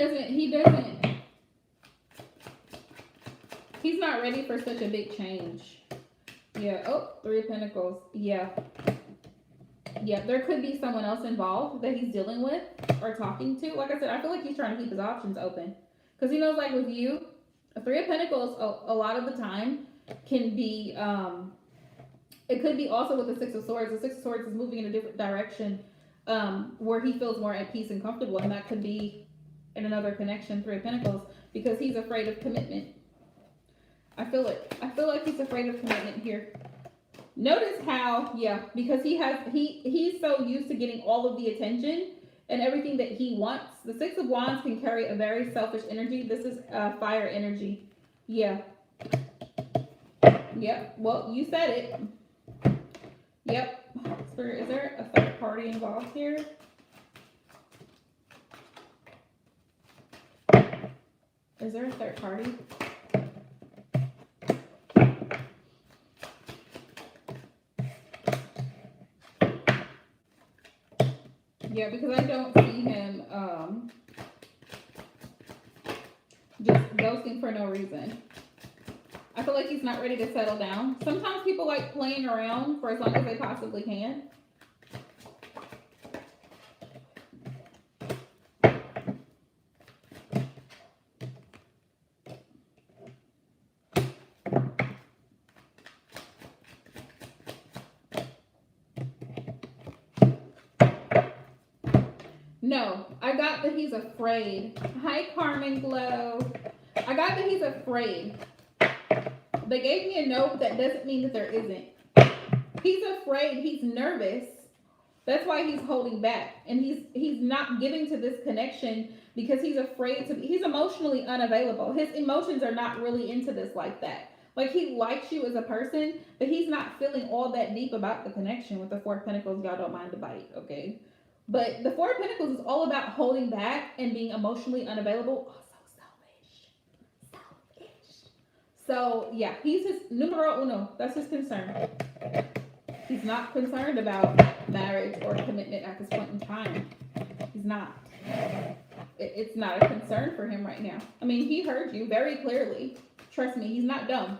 not ready for such a big change. Yeah. Oh, 3 of Pentacles. Yeah. Yeah, there could be someone else involved that he's dealing with or talking to. Like I said, I feel like he's trying to keep his options open. Because he knows, like with you, a Three of Pentacles, a lot of the time can be, it could be also with the Six of Swords. The Six of Swords is moving in a different direction where he feels more at peace and comfortable. And that could be in another connection, Three of Pentacles, because he's afraid of commitment. I feel it. I feel like he's afraid of commitment here. Notice how, yeah, because he's so used to getting all of the attention and everything that he wants. The Six of Wands can carry a very selfish energy. This is fire energy. Yeah. Yep. Well, you said it. Yep. Spirit, is there a third party involved here? Is there a third party? Yeah, because I don't see him just ghosting for no reason. I feel like he's not ready to settle down. Sometimes people like playing around for as long as they possibly can. No, I got that he's afraid. Hi, Carmen Glow. I got that he's afraid. They gave me a note that doesn't mean that there isn't. He's afraid. He's nervous. That's why he's holding back. And he's not giving to this connection because he's afraid to be. He's emotionally unavailable. His emotions are not really into this like that. Like, he likes you as a person, but he's not feeling all that deep about the connection with the Four of Pentacles. Y'all don't mind the bite, okay? But the Four of Pentacles is all about holding back and being emotionally unavailable. Oh, so selfish. So, yeah, he's his numero uno. That's his concern. He's not concerned about marriage or commitment at this point in time. He's not. It's not a concern for him right now. I mean, he heard you very clearly. Trust me, he's not dumb.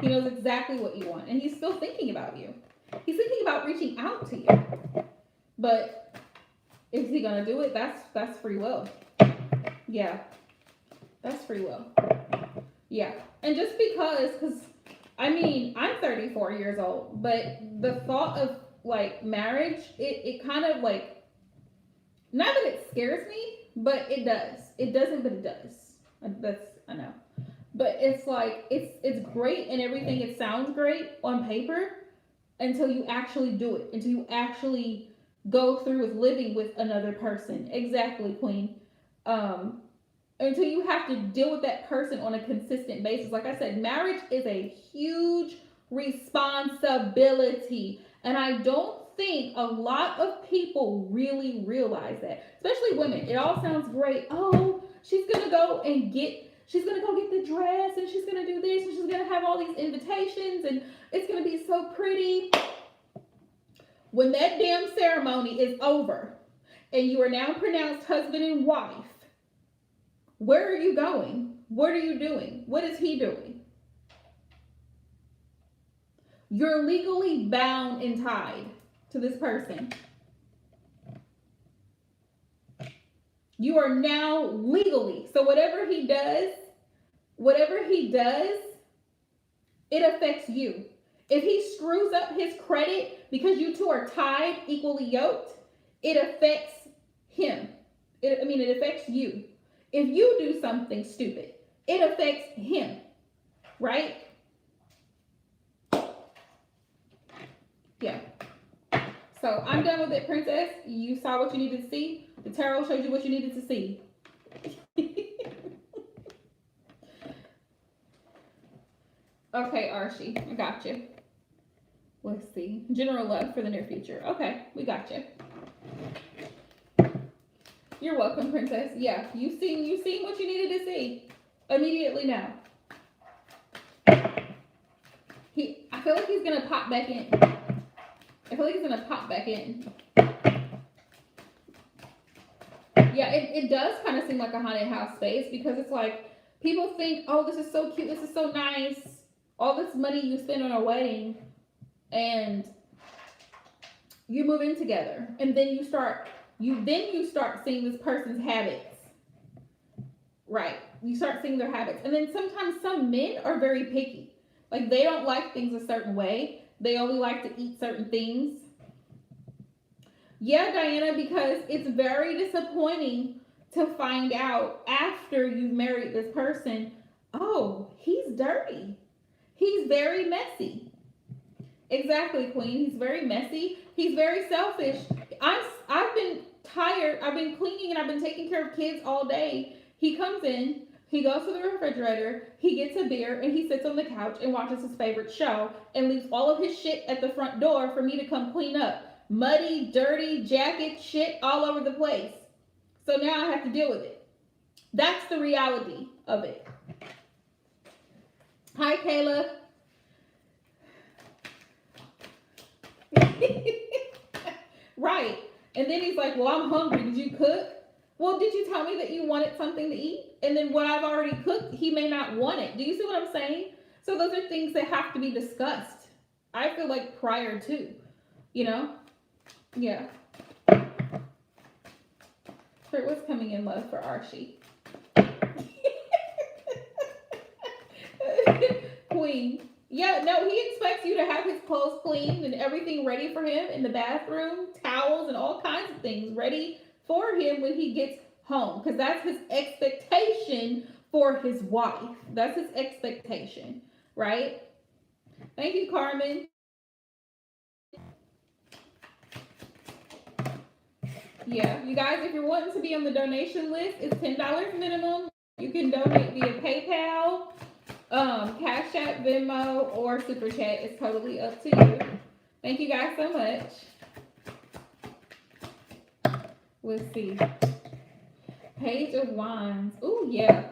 He knows exactly what you want, and he's still thinking about you. He's thinking about reaching out to you. But is he gonna do it? That's free will. Yeah, that's free will. Yeah, and just because I mean, I'm 34 years old, but the thought of like marriage, it kind of like, not that it scares me, but it does. It doesn't, but it does. I know. But it's like, it's great and everything. It sounds great on paper until you actually do it, until you actually go through with living with another person. Exactly, Queen. Until you have to deal with that person on a consistent basis. Like I said, marriage is a huge responsibility. And I don't think a lot of people really realize that, especially women. It all sounds great. Oh, she's going to go get the dress, and she's going to do this, and she's going to have all these invitations, and it's going to be so pretty. When that damn ceremony is over and you are now pronounced husband and wife, where are you going? What are you doing? What is he doing? You're legally bound and tied to this person. You are now legally. So whatever he does, it affects you. If he screws up his credit because you two are tied, equally yoked, it affects him. It affects you. If you do something stupid, it affects him, right? Yeah. So I'm done with it, Princess. You saw what you needed to see. The tarot showed you what you needed to see. Okay, Archie, I got you. Let's see. General love for the near future. Okay, we got you. You're welcome, Princess. Yeah, you seen what you needed to see immediately now. I feel like he's gonna pop back in. Yeah, it does kind of seem like a haunted house space because it's like people think, oh, this is so cute, this is so nice, all this money you spend on a wedding, and You move in together, and then you start seeing this person's habits. Right. You start seeing their habits. And then sometimes some men are very picky. Like they don't like things a certain way. They only like to eat certain things. Yeah, Diana, because it's very disappointing to find out after you've married this person, oh, he's dirty. He's very messy. Exactly, Queen. He's very messy. He's very selfish. I've been tired. I've been cleaning and I've been taking care of kids all day. He comes in, he goes to the refrigerator, he gets a beer, and he sits on the couch and watches his favorite show and leaves all of his shit at the front door for me to come clean up. Muddy, dirty, jacket, shit all over the place. So now I have to deal with it. That's the reality of it. Hi, Kayla. Right. And then he's like, well, I'm hungry. Did you cook? Well, did you tell me that you wanted something to eat? And then what I've already cooked, he may not want it. Do you see what I'm saying? So those are things that have to be discussed. I feel like prior to, you know? Yeah. For what's coming in love for Archie? Queen. Yeah, no, he expects you to have his clothes cleaned and everything ready for him in the bathroom, towels and all kinds of things ready for him when he gets home. Because that's his expectation for his wife. That's his expectation, right? Thank you, Carmen. Yeah, you guys, if you're wanting to be on the donation list, it's $10 minimum. You can donate via PayPal, Cash App, Venmo, or Super Chat. It's totally up to you. Thank you guys so much. Let's see. Page of Wands. Ooh, yeah.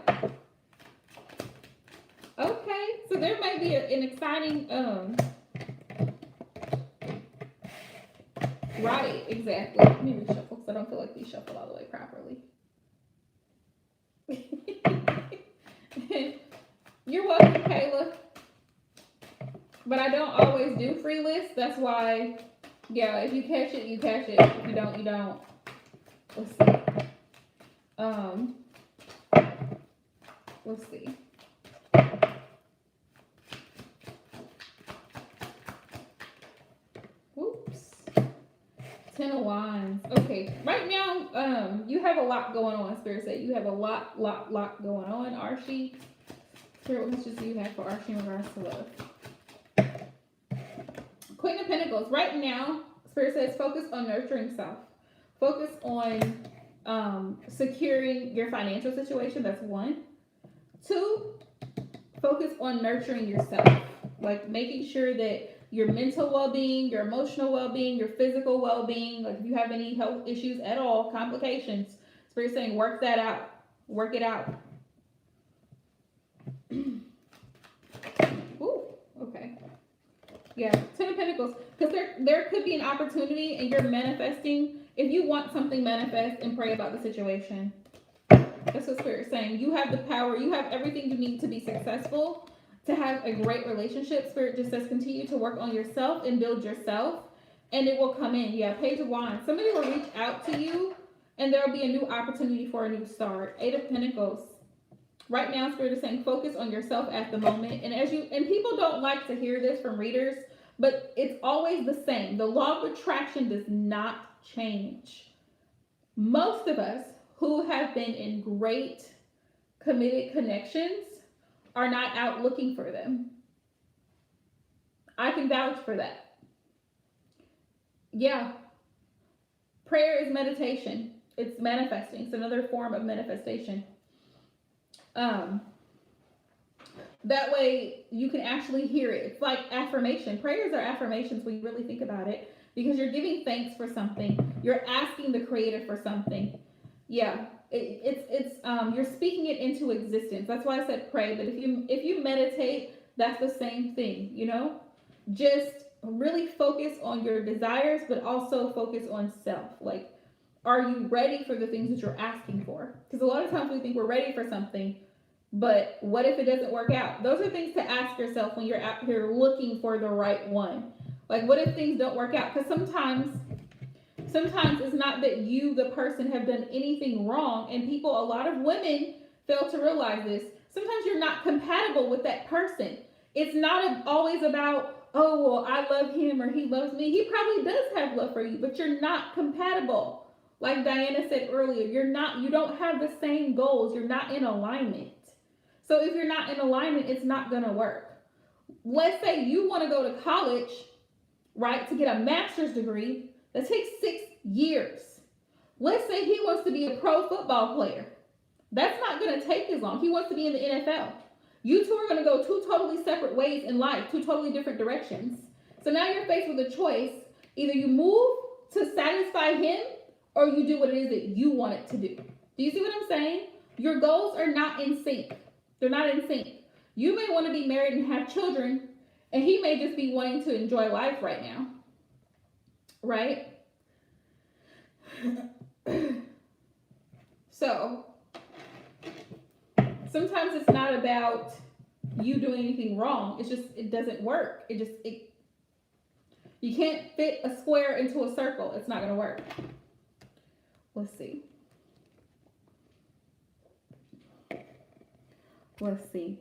Okay, so there might be an exciting, right, exactly. Let me reshuffle because I don't feel like we shuffled all the way properly. You're welcome, Kayla. But I don't always do free lists. That's why, yeah, if you catch it, you catch it. If you don't, you don't. Let's see. Let's see. Oops. 10 of Wands. Okay. Right now, you have a lot going on, Spirit said. You have a lot going on, Archie. Spirit, what messages do you have for Archie in regards to love? Queen of Pentacles. Right now, Spirit says focus on nurturing self. Focus on securing your financial situation. That's 1. 2, focus on nurturing yourself. Like making sure that your mental well-being, your emotional well-being, your physical well-being, like if you have any health issues at all, complications, Spirit saying work that out. Work it out. Ooh, okay. Yeah, 10 of Pentacles. Because there could be an opportunity and you're manifesting. If you want something, manifest and pray about the situation. That's what Spirit is saying. You have the power. You have everything you need to be successful, to have a great relationship. Spirit just says continue to work on yourself and build yourself, and it will come in. Yeah, Page of Wands. Somebody will reach out to you, and there will be a new opportunity for a new start. 8 of Pentacles. Right now, Spirit is saying focus on yourself at the moment. And people don't like to hear this from readers, but it's always the same. The law of attraction does not change. Most of us who have been in great committed connections are not out looking for them. I can vouch for that. Yeah. Prayer is meditation. It's manifesting. It's another form of manifestation. That way you can actually hear it. It's like affirmation. Prayers are affirmations when you really think about it, because you're giving thanks for something. You're asking the Creator for something. Yeah, it's you're speaking it into existence. That's why I said pray. But if you meditate, that's the same thing. You know, just really focus on your desires, but also focus on self. Like, are you ready for the things that you're asking for? Because a lot of times we think we're ready for something, but what if it doesn't work out? Those are things to ask yourself when you're out here looking for the right one. Like, what if things don't work out? Because sometimes Sometimes it's not that you, the person, have done anything wrong, and people, a lot of women fail to realize this. Sometimes you're not compatible with that person. It's not always about, oh, well, I love him or he loves me. He probably does have love for you, but you're not compatible. Like Diana said earlier, you don't have the same goals. You're not in alignment. So if you're not in alignment, it's not going to work. Let's say you want to go to college, right, to get a master's degree. That takes 6 years. Let's say he wants to be a pro football player. That's not going to take as long. He wants to be in the NFL. You two are going to go two totally separate ways in life, two totally different directions. So now you're faced with a choice. Either you move to satisfy him or you do what it is that you want it to do. Do you see what I'm saying? Your goals are not in sync. They're not in sync. You may want to be married and have children, and he may just be wanting to enjoy life right now. Right? So, sometimes it's not about you doing anything wrong. It's just, it doesn't work. You can't fit a square into a circle. It's not going to work. Let's see. Let's see.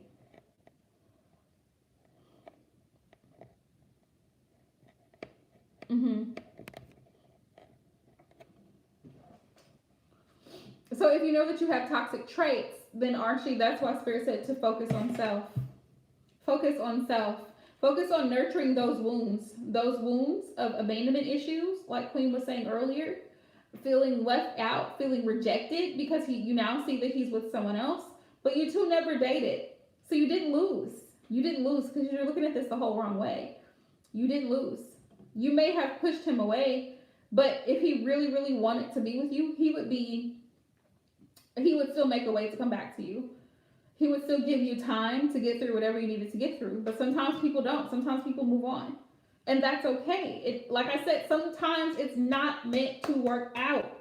So if you know that you have toxic traits, then Archie, that's why Spirit said to focus on self. Focus on self. Focus on nurturing those wounds of abandonment issues, like Queen was saying earlier, feeling left out, feeling rejected because you now see that he's with someone else, but you two never dated. So you didn't lose. You didn't lose because you're looking at this the whole wrong way. You didn't lose. You may have pushed him away, but if he really, really wanted to be with you, he would still make a way to come back to you. He would still give you time to get through whatever you needed to get through. But sometimes people don't. Sometimes people move on. And that's okay. Like I said, sometimes it's not meant to work out.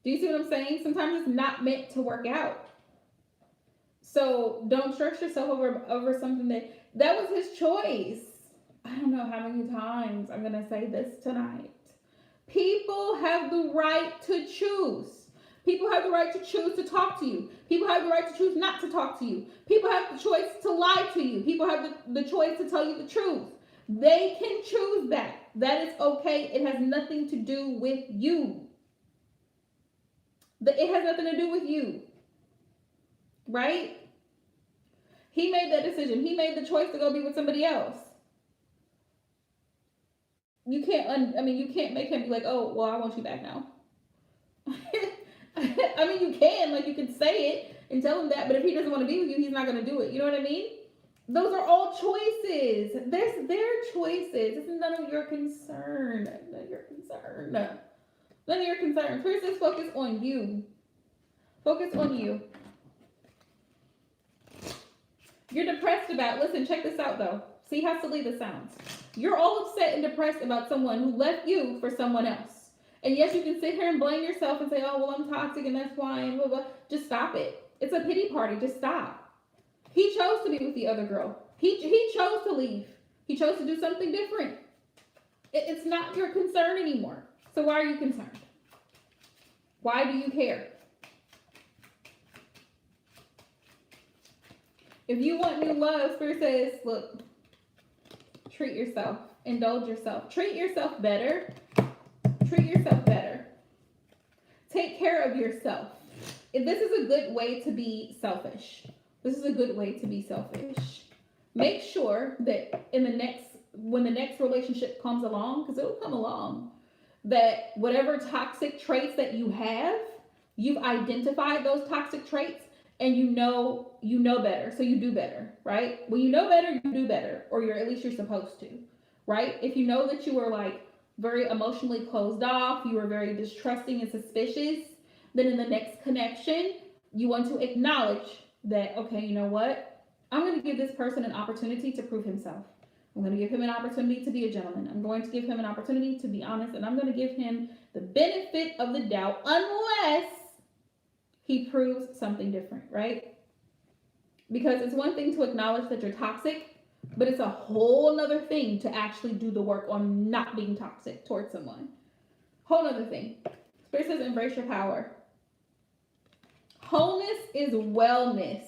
Do you see what I'm saying? Sometimes it's not meant to work out. So don't stress yourself over something that was his choice. I don't know how many times I'm going to say this tonight. People have the right to choose. People have the right to choose to talk to you. People have the right to choose not to talk to you. People have the choice to lie to you. People have the choice to tell you the truth. They can choose that. That is okay. It has nothing to do with you. It has nothing to do with you. Right? He made that decision. He made the choice to go be with somebody else. You can't make him be like, oh, well, I want you back now. I mean, you can, like, you can say it and tell him that, but if he doesn't want to be with you, he's not going to do it. You know what I mean? Those are all choices. That's their choices. It's none of your concern. None of your concern. None of your concern. First, let's focus on you. Focus on you. You're depressed about, listen, check this out, though. See how silly this sounds. You're all upset and depressed about someone who left you for someone else. And yes, you can sit here and blame yourself and say, oh, well, I'm toxic and that's why, and blah, blah. Just stop it. It's a pity party. Just stop. He chose to be with the other girl. He chose to leave. He chose to do something different. It's not your concern anymore. So why are you concerned? Why do you care? If you want new love, Spirit says, look, treat yourself. Indulge yourself. Treat yourself better. Treat yourself better. Take care of yourself. If this is a good way to be selfish. This is a good way to be selfish. Make sure that when the next relationship comes along, because it'll come along, that whatever toxic traits that you have, you've identified those toxic traits and you know better, so you do better, right? When you know better, you do better, or at least you're supposed to, right? If you know that you are like very emotionally closed off, you are very distrusting and suspicious, then in the next connection, you want to acknowledge that, okay, you know what? I'm going to give this person an opportunity to prove himself. I'm going to give him an opportunity to be a gentleman. I'm going to give him an opportunity to be honest, and I'm going to give him the benefit of the doubt unless he proves something different, right? Because it's one thing to acknowledge that you're toxic, but it's a whole nother thing to actually do the work on not being toxic towards someone. Whole other thing. Spirit says embrace your power. Wholeness is wellness.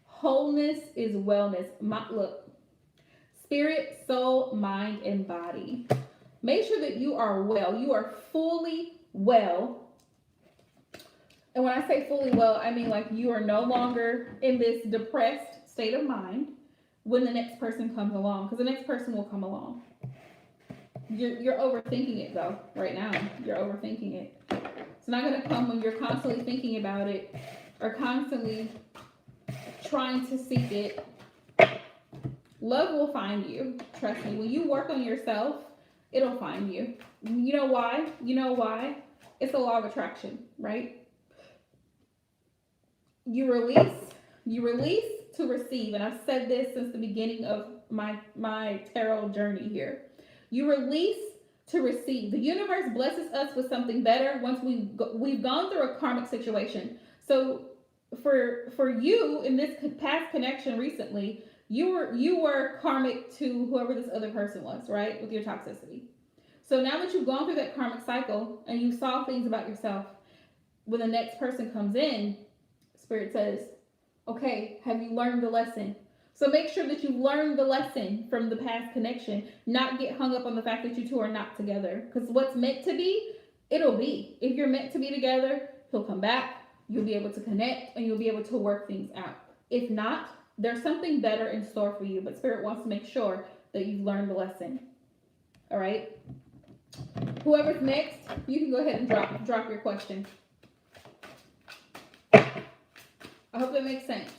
Wholeness is wellness. Look, spirit, soul, mind, and body. Make sure that you are well. You are fully well. And when I say fully well, I mean like you are no longer in this depressed state of mind when the next person comes along, because the next person will come along. You're overthinking it though right now. You're overthinking it. It's not going to come when you're constantly thinking about it or constantly trying to seek it. Love will find you. Trust me. When you work on yourself, it'll find you. You know why? You know why? It's the law of attraction, right? You release to receive. And I've said this since the beginning of my tarot journey here. You release to receive. The universe blesses us with something better once we've gone through a karmic situation. So for you in this past connection recently, you were karmic to whoever this other person was, right? With your toxicity. So now that you've gone through that karmic cycle and you saw things about yourself, when the next person comes in, Spirit says, okay, have you learned the lesson? So make sure that you learn the lesson from the past connection, not get hung up on the fact that you two are not together. Because what's meant to be, it'll be. If you're meant to be together, he'll come back, you'll be able to connect, and you'll be able to work things out. If not, there's something better in store for you, but Spirit wants to make sure that you've learned the lesson. All right? Whoever's next, you can go ahead and drop your question. I hope that makes sense.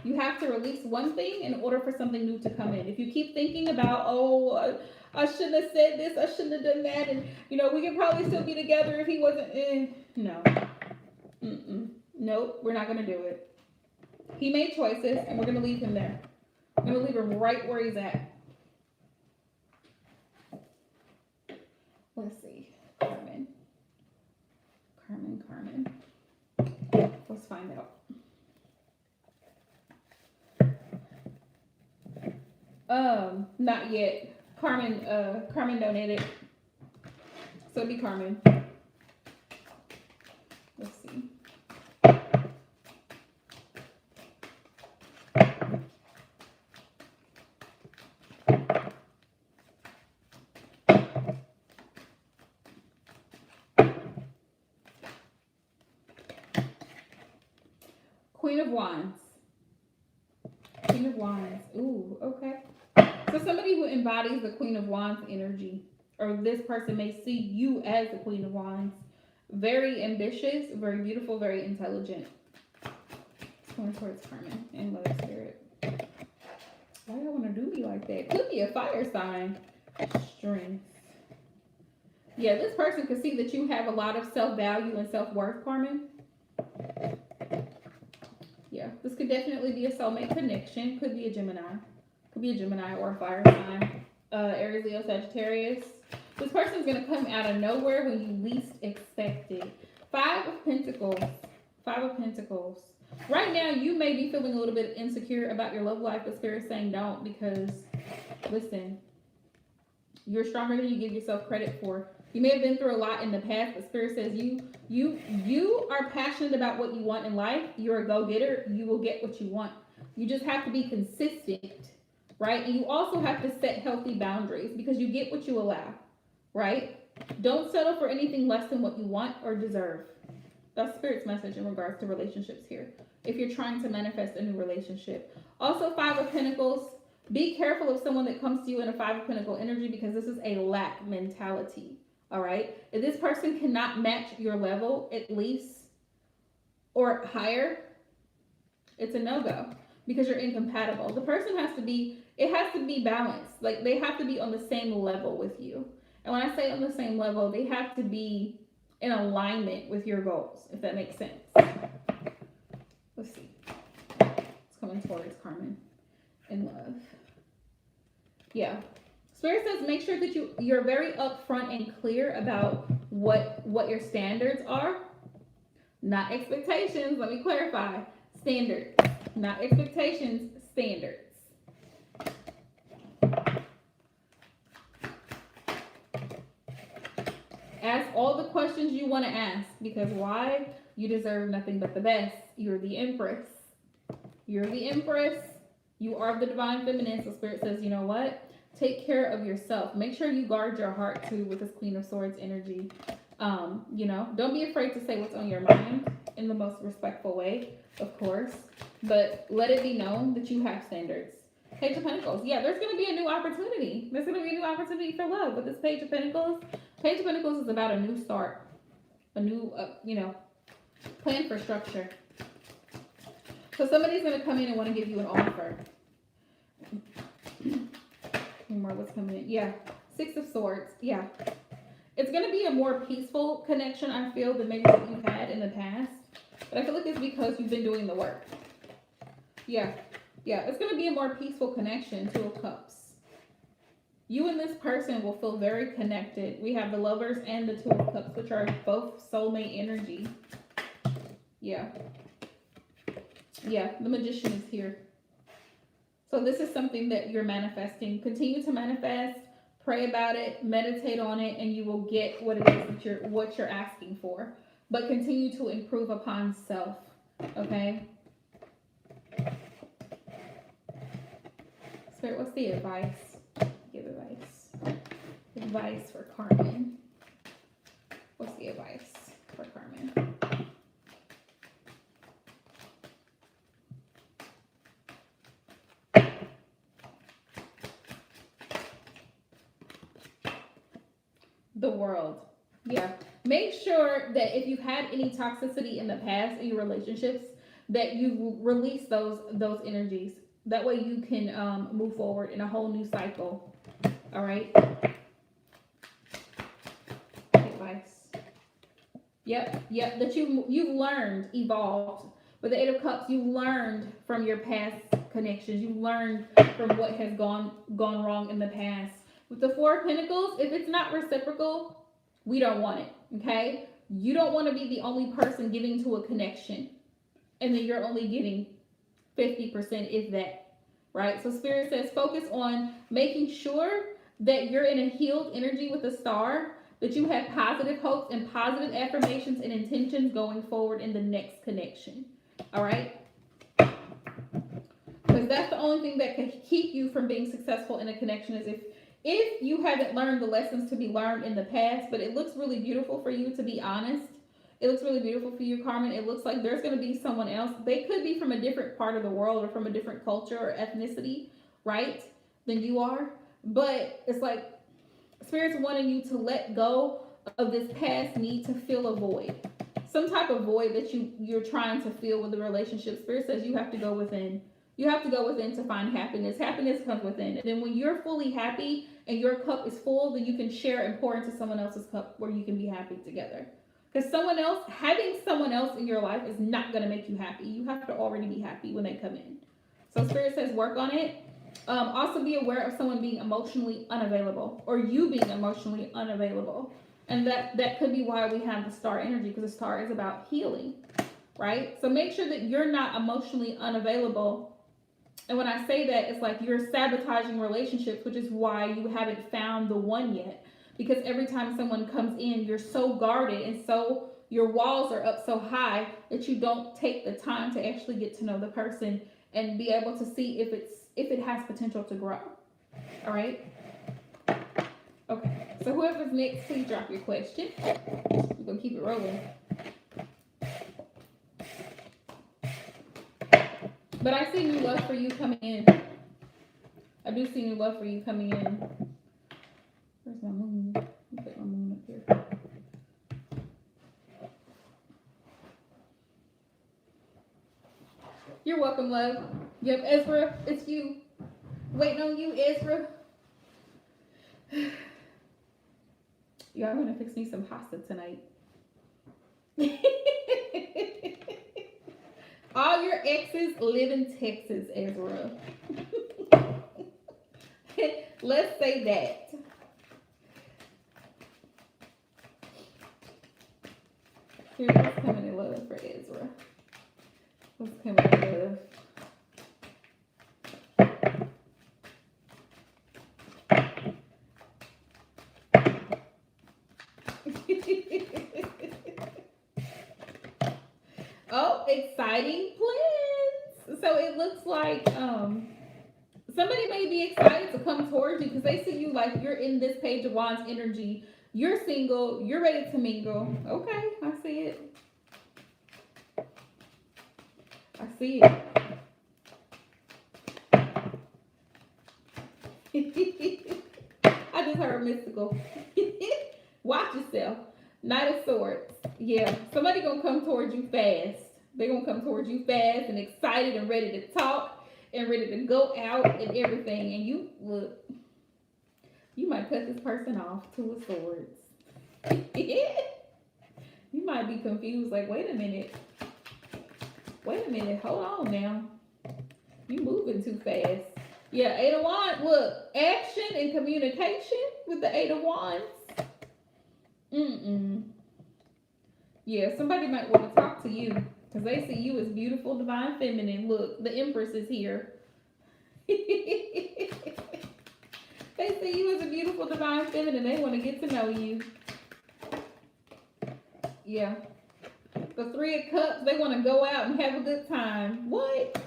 You have to release one thing in order for something new to come in. If you keep thinking about, I shouldn't have said this, I shouldn't have done that, and we could probably still be together if he wasn't. No. Nope, we're not gonna do it. He made choices, and we're gonna leave him there. We're gonna leave him right where he's at. Let's see, Carmen. Let's find out. Not yet. Carmen donated. So it'd be Carmen. Let's see. Queen of Wands. Queen of Wands. Ooh, okay. So somebody who embodies the Queen of Wands energy, or this person may see you as the Queen of Wands. Very ambitious, very beautiful, very intelligent. Going towards Carmen and Mother Spirit. Why do I want to do me like that? Could be a fire sign. Strength. Yeah, this person could see that you have a lot of self-value and self-worth, Carmen. Yeah, this could definitely be a soulmate connection. Could be a Gemini. Could be a Gemini or a fire sign. Aries, Leo, Sagittarius. This person's going to come out of nowhere when you least expect it. Five of Pentacles. Right now, you may be feeling a little bit insecure about your love life, but Spirit's saying don't, because, listen, you're stronger than you give yourself credit for. You may have been through a lot in the past, but Spirit says you are passionate about what you want in life. You're a go-getter. You will get what you want. You just have to be consistent, right? And you also have to set healthy boundaries, because you get what you allow, right? Don't settle for anything less than what you want or deserve. That's Spirit's message in regards to relationships here, if you're trying to manifest a new relationship. Also, Five of Pentacles. Be careful of someone that comes to you in a Five of Pentacles energy, because this is a lack mentality. All right. If this person cannot match your level at least or higher, it's a no-go, because you're incompatible. The person has to be balanced. Like, they have to be on the same level with you. And when I say on the same level, they have to be in alignment with your goals, if that makes sense. Let's see. It's coming towards Carmen in love. Yeah. Spirit says make sure that you're very upfront and clear about what your standards are. Not expectations. Let me clarify. Standards. Not expectations. Standards. Ask all the questions you want to ask, because why? You deserve nothing but the best. You're the Empress. You're the Empress. You are the divine feminine. So Spirit says, you know what? Take care of yourself. Make sure you guard your heart too with this Queen of Swords energy. Don't be afraid to say what's on your mind in the most respectful way, of course. But let it be known that you have standards. Page of Pentacles. Yeah, there's going to be a new opportunity. There's going to be a new opportunity for love with this Page of Pentacles. Page of Pentacles is about a new start. A new, plan for structure. So somebody's going to come in and want to give you an offer. More what's coming in. Yeah. Six of Swords. Yeah. It's going to be a more peaceful connection, I feel, than maybe what you've had in the past. But I feel like it's because you've been doing the work. Yeah. Yeah. It's going to be a more peaceful connection. Two of Cups. You and this person will feel very connected. We have the Lovers and the Two of Cups, which are both soulmate energy. Yeah. Yeah. The Magician is here. So this is something that you're manifesting. Continue to manifest, pray about it, meditate on it, and you will get what it is that you're asking for. But continue to improve upon self. Okay? Spirit, what's the advice? Give advice. Advice for Carmen. What's the advice for Carmen? The World. Yeah. Make sure that if you've had any toxicity in the past in your relationships, that you release those energies. That way you can move forward in a whole new cycle. All right. Advice. Yep. That you've learned, evolved. With the Eight of Cups, you learned from your past connections. You learned from what has gone wrong in the past. With the Four of Pentacles, if it's not reciprocal, we don't want it, okay? You don't want to be the only person giving to a connection, and then you're only getting 50%, if that, right? So Spirit says focus on making sure that you're in a healed energy with the Star, that you have positive hopes and positive affirmations and intentions going forward in the next connection, all right? Because that's the only thing that can keep you from being successful in a connection, is if you haven't learned the lessons to be learned in the past. But it looks really beautiful for you, to be honest. It looks really beautiful for you, Carmen. It looks like there's going to be someone else. They could be from a different part of the world or from a different culture or ethnicity, right, than you are. But it's like Spirit's wanting you to let go of this past need to fill a void. Some type of void that you're trying to fill with the relationship. Spirit says you have to go within. You have to go within to find happiness. Happiness comes within. And then when you're fully happy and your cup is full, then you can share and pour into someone else's cup where you can be happy together. Because having someone else in your life is not going to make you happy. You have to already be happy when they come in. So Spirit says work on it. Also be aware of someone being emotionally unavailable, or you being emotionally unavailable. And that could be why we have the Star energy, because the Star is about healing, right? So make sure that you're not emotionally unavailable. And when I say that, it's like you're sabotaging relationships, which is why you haven't found the one yet. Because every time someone comes in, you're so guarded and so your walls are up so high that you don't take the time to actually get to know the person and be able to see if it has potential to grow. All right? Okay. So whoever's next, please drop your question. We're going to keep it rolling. But I see new love for you coming in. I do see new love for you coming in. Where's my moon? Let me put my moon up here. You're welcome, love. Yep, Ezra, it's you. Waiting on you, Ezra. Y'all gonna fix me some pasta tonight. All your exes live in Texas, Ezra. Let's say that. Here's what's coming in love for Ezra. What's coming in love? exciting plans. So it looks like somebody may be excited to come towards you because they see you like you're in this Page of Wands energy. You're single. You're ready to mingle. Okay, I see it. I see it. I just heard mystical. Watch yourself. Knight of Swords. Yeah, somebody gonna come towards you fast. They're gonna come towards you fast and excited and ready to talk and ready to go out and everything. And you look, you might cut this person off. Two of Swords. You might be confused, like, wait a minute, hold on now. You moving too fast. Yeah, Eight of Wands. Look, action and communication with the Eight of Wands. Yeah, somebody might want to talk to you because they see you as beautiful, divine, feminine. Look, the Empress is here. They see you as a beautiful, divine, feminine. They want to get to know you. Yeah. The Three of Cups, they want to go out and have a good time. What?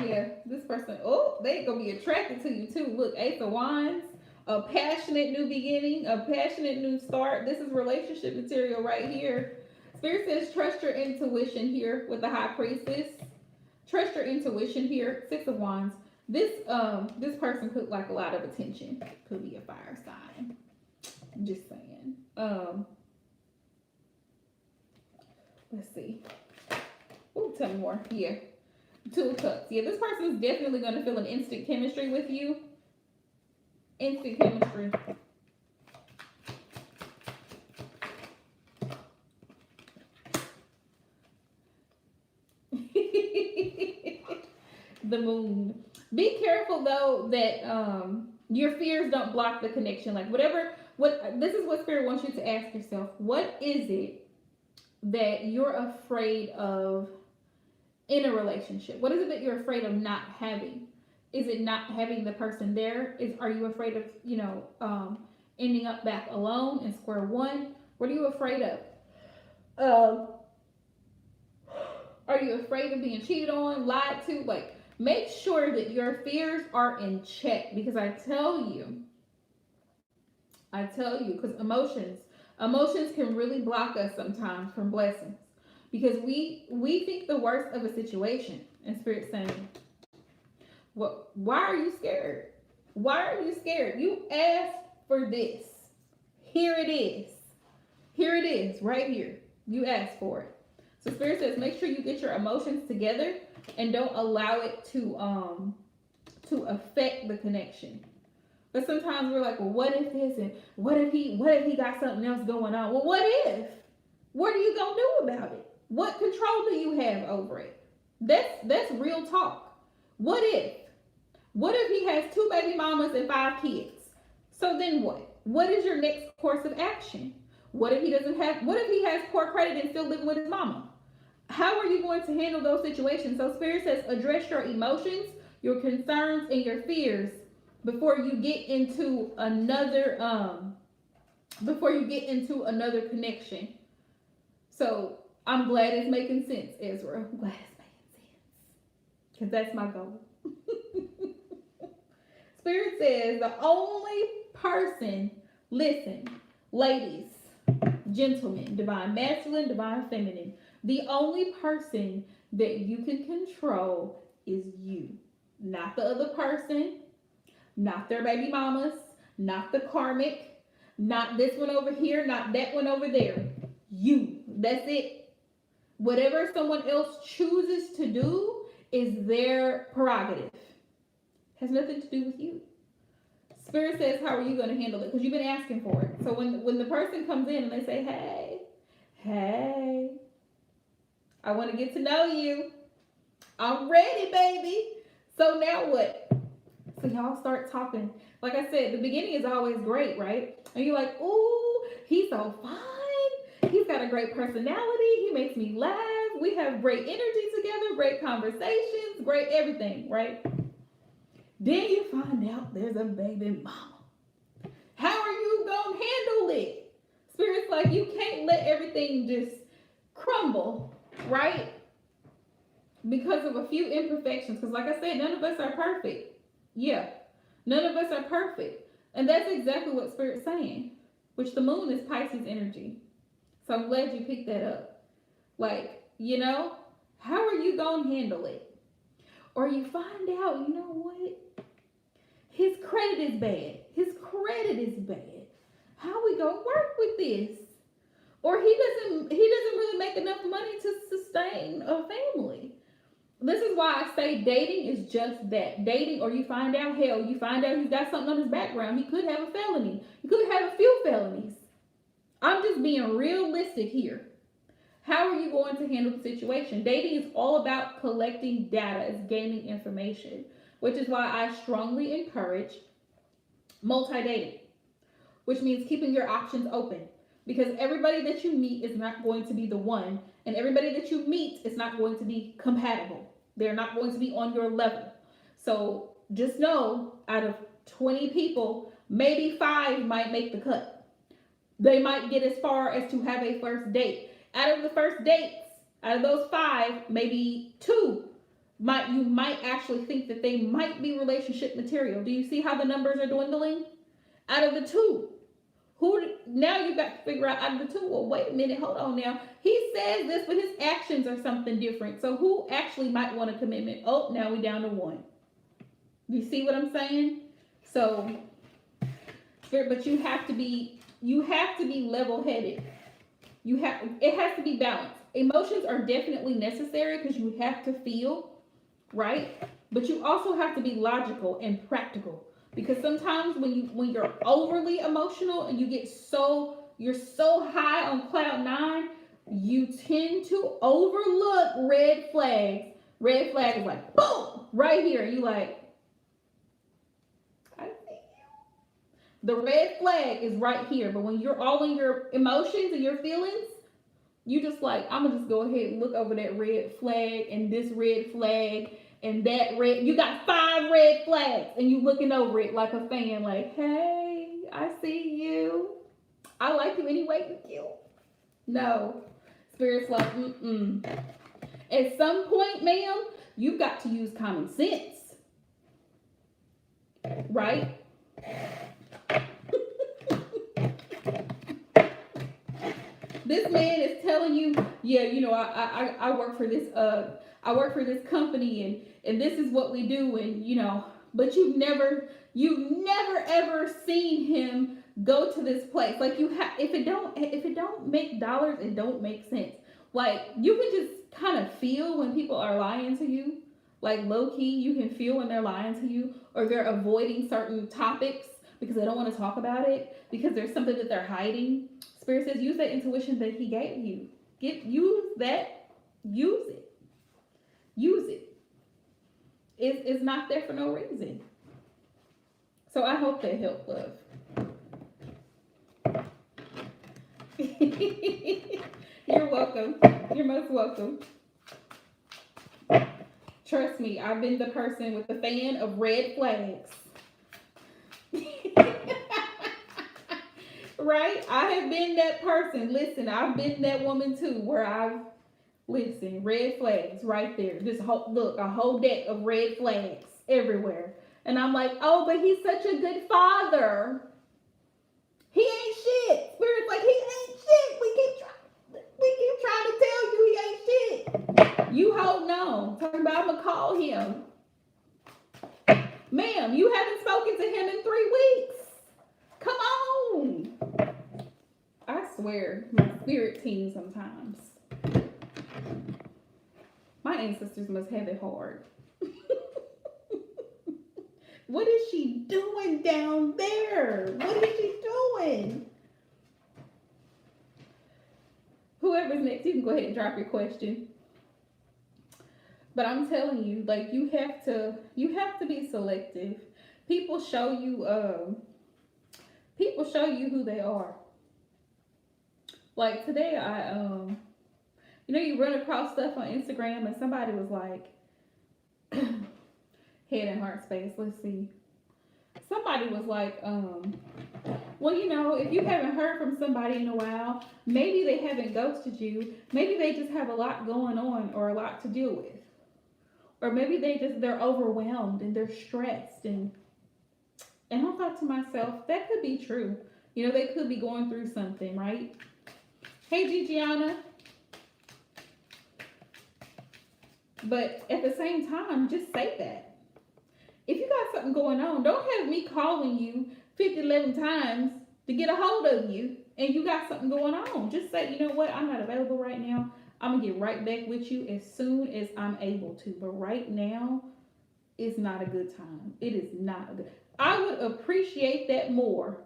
Yeah, this person, oh, they gonna be attracted to you too. Look, Ace of Wands, a passionate new beginning, a passionate new start. This is relationship material right here. Spirit says trust your intuition here with the High Priestess. Trust your intuition here. Six of Wands. This person could like a lot of attention. Could be a fire sign. I'm just saying. Let's see. Oh, tell me more. Yeah. Two of Cups. Yeah, this person is definitely going to feel an instant chemistry with you. Instant chemistry. The Moon. Be careful though that your fears don't block the connection. Like this is what Spirit wants you to ask yourself. What is it that you're afraid of in a relationship? What is it that you're afraid of not having? Is it not having the person there? Are you afraid of, ending up back alone in square one? What are you afraid of? Are you afraid of being cheated on, lied to? Like, make sure that your fears are in check, because I tell you, because emotions can really block us sometimes from blessings. Because we think the worst of a situation, and Spirit saying, "Well, why are you scared? Why are you scared? You asked for this. Here it is. Here it is, right here. You asked for it." So Spirit says, make sure you get your emotions together and don't allow it to affect the connection. But sometimes we're like, well, what if this, and what if he got something else going on? Well, what if? What are you gonna do about it? What control do you have over it? That's real talk. What if? What if he has 2 baby mamas and 5 kids? So then what? What is your next course of action? What if he has poor credit and still living with his mama? How are you going to handle those situations? So Spirit says address your emotions, your concerns, and your fears before you get into another connection. So I'm glad it's making sense, Ezra. I'm glad it's making sense, because that's my goal. Spirit says the only person, listen, ladies, gentlemen, divine masculine, divine feminine, the only person that you can control is you. Not the other person, not their baby mamas, not the karmic, not this one over here, not that one over there. You. That's it. Whatever someone else chooses to do is their prerogative. Has nothing to do with you. Spirit says, how are you going to handle it? Because you've been asking for it. So when the person comes in and they say, hey, I want to get to know you. I'm ready, baby. So now what? So y'all start talking. Like I said, the beginning is always great, right? And you're like, ooh, he's so fine. He's got a great personality. He makes me laugh. We have great energy together, great conversations, great everything, right? Then you find out there's a baby mama. How are you going to handle it? Spirit's like, you can't let everything just crumble, right? Because of a few imperfections. Because, like I said, none of us are perfect. Yeah, none of us are perfect. And that's exactly what Spirit's saying, which the moon is Pisces energy. So I'm glad you picked that up. Like, you know, how are you going to handle it? Or you find out, you know what? His credit is bad. His credit is bad. How we going to work with this? Or he doesn't really make enough money to sustain a family. This is why I say dating is just that. Dating, or you find out, hell, you find out he's got something on his background. He could have a felony. He could have a few felonies. I'm just being realistic here. How are you going to handle the situation? Dating is all about collecting data, it's gaining information, which is why I strongly encourage multi-dating, which means keeping your options open. Because everybody that you meet is not going to be the one, and everybody that you meet is not going to be compatible. They're not going to be on your level. So just know, out of 20 people, maybe 5 might make the cut. They might get as far as to have a first date. Out of the first dates, out of those 5, maybe 2 you might actually think that they might be relationship material. Do you see how the numbers are dwindling? Out of the 2, now you got to figure out of the 2, well, wait a minute, hold on now. He says this, but his actions are something different. So who actually might want a commitment? Oh, now we down to 1. You see what I'm saying? So, but you have to be level-headed. It has to be balanced. Emotions are definitely necessary because you have to feel, right? But you also have to be logical and practical. Because sometimes when you're overly emotional and you're so high on cloud 9, you tend to overlook red flags. Red flag is like, boom, right here. You like, I see you. The red flag is right here. But when you're all in your emotions and your feelings, you just like, I'm gonna just go ahead and look over that red flag and this red flag and that red. You got 5 red flags and you looking over it like a fan, like, hey, I see you. I like you anyway you kill. No. Spirit's like, At some point, ma'am, you've got to use common sense. Right? This man is telling you, yeah, you know, I work for this company and this is what we do, and you know, but you've never ever seen him go to this place. Like, if it don't make dollars, it don't make sense. Like, you can just kind of feel when people are lying to you. Like, low key, you can feel when they're lying to you, or they're avoiding certain topics because they don't want to talk about it, because there's something that they're hiding. Spirit says, use that intuition that he gave you. Use that. Use it. Use it. It's not there for no reason. So I hope that helped, love. You're welcome. You're most welcome. Trust me, I've been the person with the fan of red flags. Right? I have been that person. Listen, I've been that woman too, where red flags right there. A whole deck of red flags everywhere. And I'm like, oh, but he's such a good father. He ain't shit. Spirit's like, he ain't shit. We keep trying to tell you he ain't shit. You hold on. Talking about, I'm going to call him. Ma'am, you haven't spoken to him in 3 weeks. Come on. I swear, my spirit team sometimes. My ancestors must have it hard. What is she doing down there? What is she doing? Whoever's next, you can go ahead and drop your question. But I'm telling you, like, you have to be selective. People show you who they are. Like today, you run across stuff on Instagram and somebody was like, head and heart space, let's see. Somebody was like, well, you know, if you haven't heard from somebody in a while, maybe they haven't ghosted you. Maybe they just have a lot going on or a lot to deal with. Or maybe they're overwhelmed and they're stressed and I thought to myself, that could be true. You know, they could be going through something, right? Hey, Gigiana. But at the same time, just say that. If you got something going on, don't have me calling you 50, 11 times to get a hold of you and you got something going on. Just say, you know what, I'm not available right now. I'm going to get right back with you as soon as I'm able to. But right now is not a good time. It is not a good. I would appreciate that more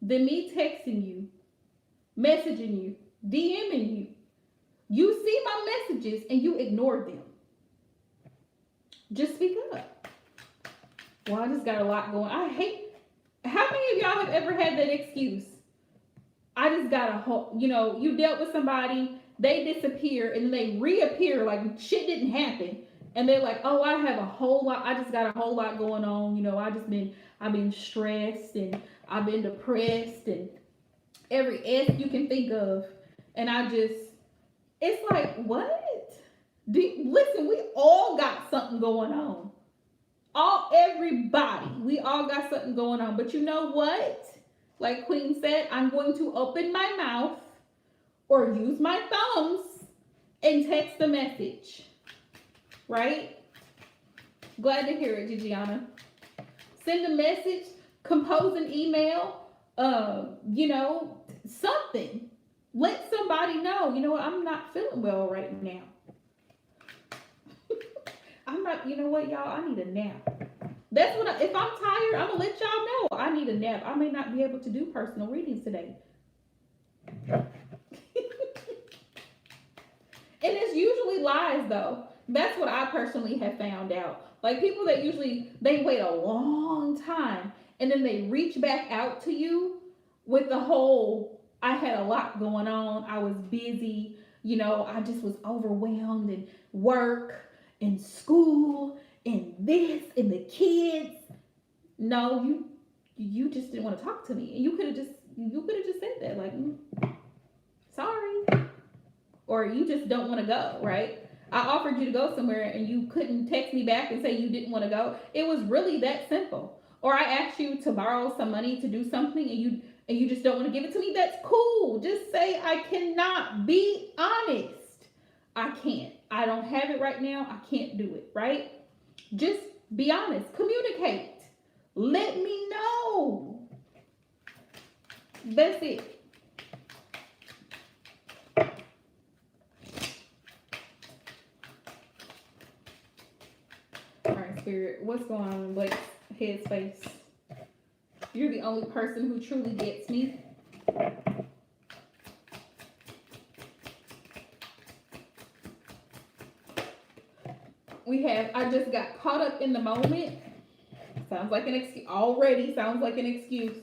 than me texting you, messaging you, DMing you. You see my messages and you ignore them. Just speak up. Well, I just got a lot going. I hate. How many of y'all have ever had that excuse? I just got a whole. You know, you dealt with somebody, they disappear, and then they reappear like shit didn't happen, and they're like, "Oh, I have a whole lot. I just got a whole lot going on. You know, I've been stressed and I've been depressed and every S you can think of, and it's like what? Listen, we all got something going on. Everybody, we all got something going on. But you know what? Like Queen said, I'm going to open my mouth or use my thumbs and text a message. Right? Glad to hear it, Gigiana. Send a message, compose an email, you know, something. Let somebody know, you know what, I'm not feeling well right now. I'm not, you know what, y'all, I need a nap. That's what if I'm tired, I'm gonna let y'all know I need a nap. I may not be able to do personal readings today. And it's usually lies though. That's what I personally have found out. Like people that usually they wait a long time and then they reach back out to you with the whole I had a lot going on. I was busy, you know, I just was overwhelmed in work and school and this and the kids. No, you just didn't want to talk to me. And you could have just said that like sorry. Or you just don't want to go, right? I offered you to go somewhere and you couldn't text me back and say you didn't want to go. It was really that simple. Or I asked you to borrow some money to do something and you just don't want to give it to me. That's cool. Just say I cannot. Be honest. I can't. I don't have it right now. I can't do it, right? Just be honest. Communicate. Let me know. That's it. All right, Spirit. What's going on in Blake's headspace? You're the only person who truly gets me. I just got caught up in the moment. Sounds like an excuse. Already sounds like an excuse.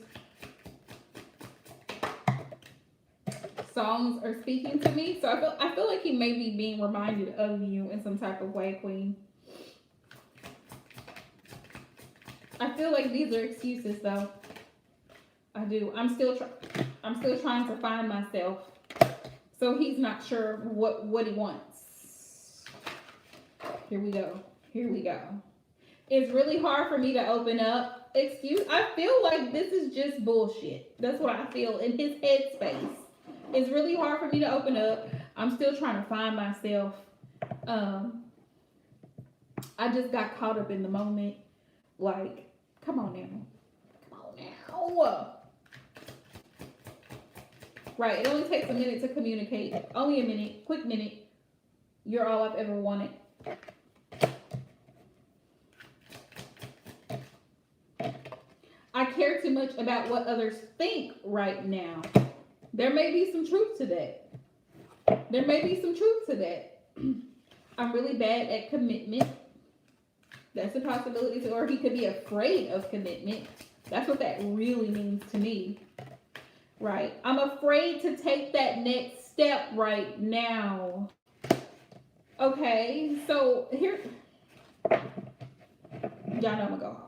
Songs are speaking to me. So I feel like he may be being reminded of you in some type of way, Queen. I feel like these are excuses though. I do. I'm still trying to find myself. So he's not sure what he wants. Here we go. It's really hard for me to open up. I feel like this is just bullshit. That's what I feel in his headspace. It's really hard for me to open up. I'm still trying to find myself. I just got caught up in the moment. Like, come on now. Right, it only takes a minute to communicate. Only a minute, quick minute. You're all I've ever wanted. I care too much about what others think right now. There may be some truth to that. I'm really bad at commitment. That's a possibility. Or he could be afraid of commitment. That's what that really means to me. Right? I'm afraid to take that next step right now. Okay, so here. Y'all know I'm gonna go off.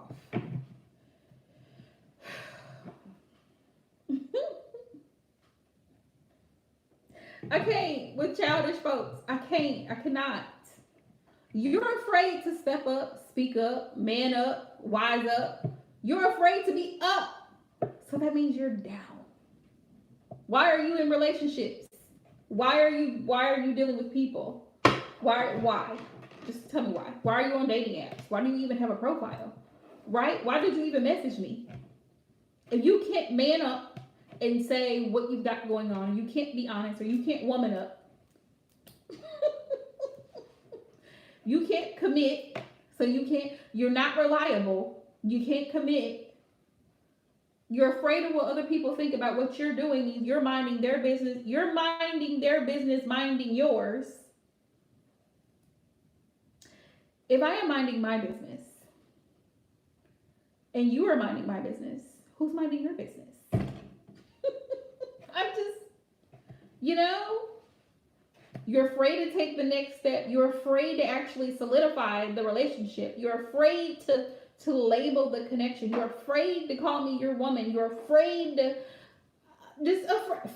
I can't with childish folks. I can't. I cannot. You're afraid to step up, speak up, man up, wise up. You're afraid to be up. So that means you're down. Why are you in relationships? Why are you dealing with people? Why? Just tell me why. Why are you on dating apps? Why do you even have a profile? Right? Why did you even message me? If you can't man up and say what you've got going on, you can't be honest, or you can't woman up, you can't commit, so you're not reliable, you can't commit, you're afraid of what other people think about what you're doing, you're minding their business, minding yours. If I am minding my business and you are minding my business, who's minding your business? I'm just, you know, you're afraid to take the next step. You're afraid to actually solidify the relationship. You're afraid to label the connection. You're afraid to call me your woman. You're afraid to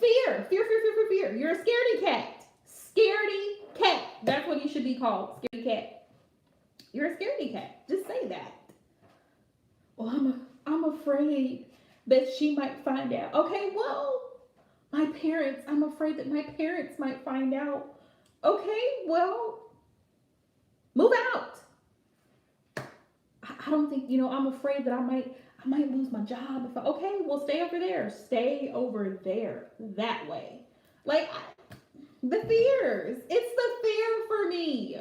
fear. You're a scaredy cat. Scaredy cat. That's what you should be called. Scaredy cat. You're a scaredy cat. Just say that. Well, I'm afraid that she might find out. Okay, well, I'm afraid that my parents might find out. Okay, well, move out. I don't think, I'm afraid that I might lose my job. Okay, well, stay over there. Stay over there. That way. Like, the fears. It's the fear for me.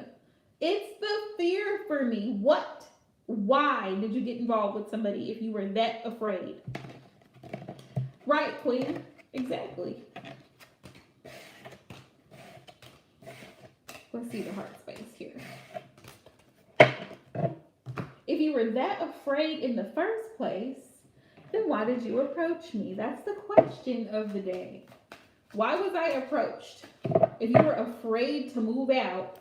It's the fear for me. What? Why did you get involved with somebody if you were that afraid? Right, Queen. Exactly. Let's see the heart space here. If you were that afraid in the first place, then why did you approach me? That's the question of the day. Why was I approached? If you were afraid to move out,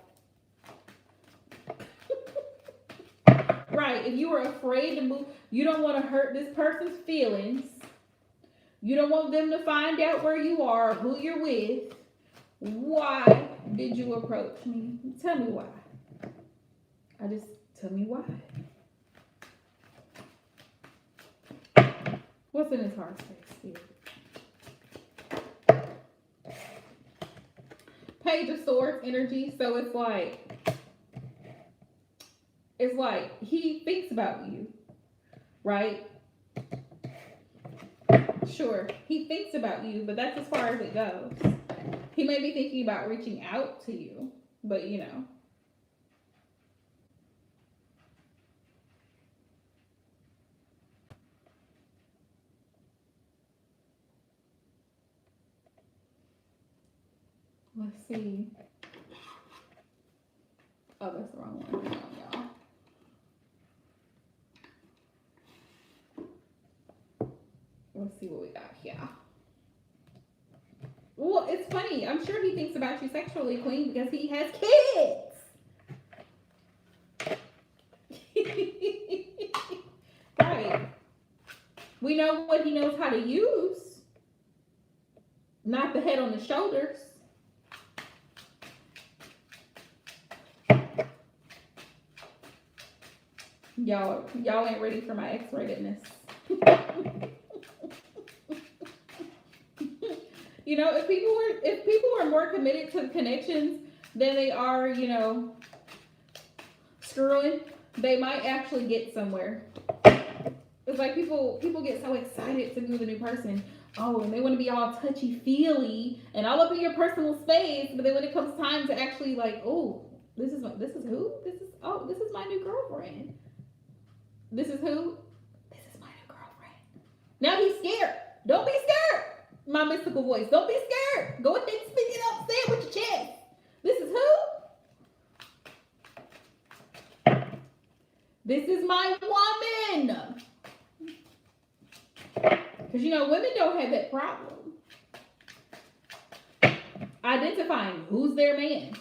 right, if you were afraid to move, you don't want to hurt this person's feelings. You don't want them to find out where you are, who you're with. Why did you approach me? Tell me why. Tell me why. What's in his heart space here? Page of Swords energy. So it's like he thinks about you, right? Sure, he thinks about you, but that's as far as it goes. He may be thinking about reaching out to you, but let's see. Oh, that's the wrong one. Hang on, y'all. Let's see what we got here. Well, it's funny. I'm sure he thinks about you sexually, Queen, because he has kids. Right. We know what he knows how to use. Not the head on the shoulders. Y'all ain't ready for my X-ratedness. If people were more committed to connections than they are, screwing, they might actually get somewhere. It's like people get so excited to be with a new person. Oh, and they want to be all touchy-feely and all up in your personal space, but then when it comes time to actually this is who? This is my new girlfriend. This is who? This is my new girlfriend. Now he's scared. Don't be scared. My mystical voice. Don't be scared. Go ahead and speak it up. Say it with your chest. This is who? This is my woman. Because women don't have that problem. Identifying who's their man.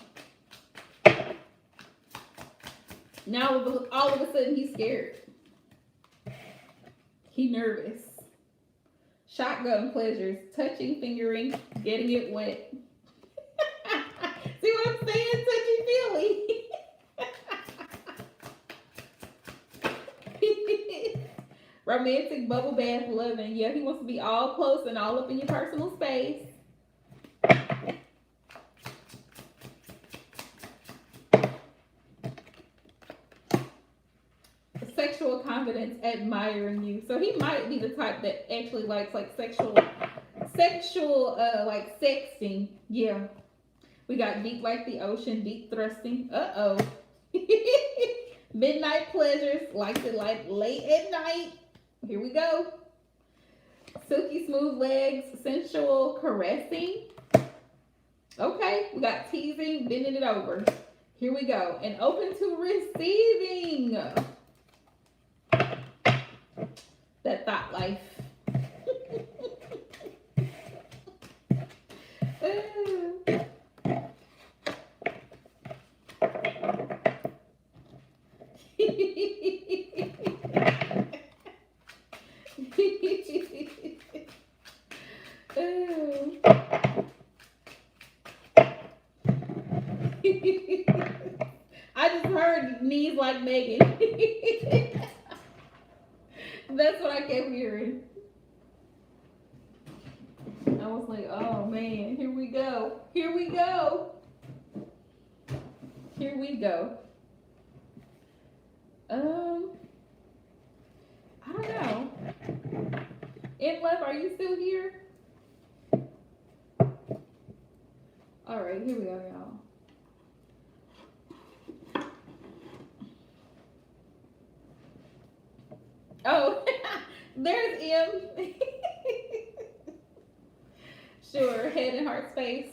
Now all of a sudden he's scared. He nervous. Shotgun pleasures, touching, fingering, getting it wet. saying? Touchy feely. Romantic bubble bath loving. Yeah, he wants to be all close and all up in your personal space. Sexual confidence, admiring you. So he might be the type that actually likes like sexual like sexting. Yeah. We got deep like the ocean, deep thrusting. Uh-oh. Midnight pleasures, likes it like late at night. Here we go. Silky smooth legs, sensual caressing. Okay, we got teasing, bending it over. Here we go. And open to receiving. That thought life. I just heard knees like Megan. That's what I kept hearing. I was like, oh man, here we go. Here we go. Here we go. I don't know. In love, are you still here? All right, here we go, y'all. Oh, there's M. Sure, head and heart space.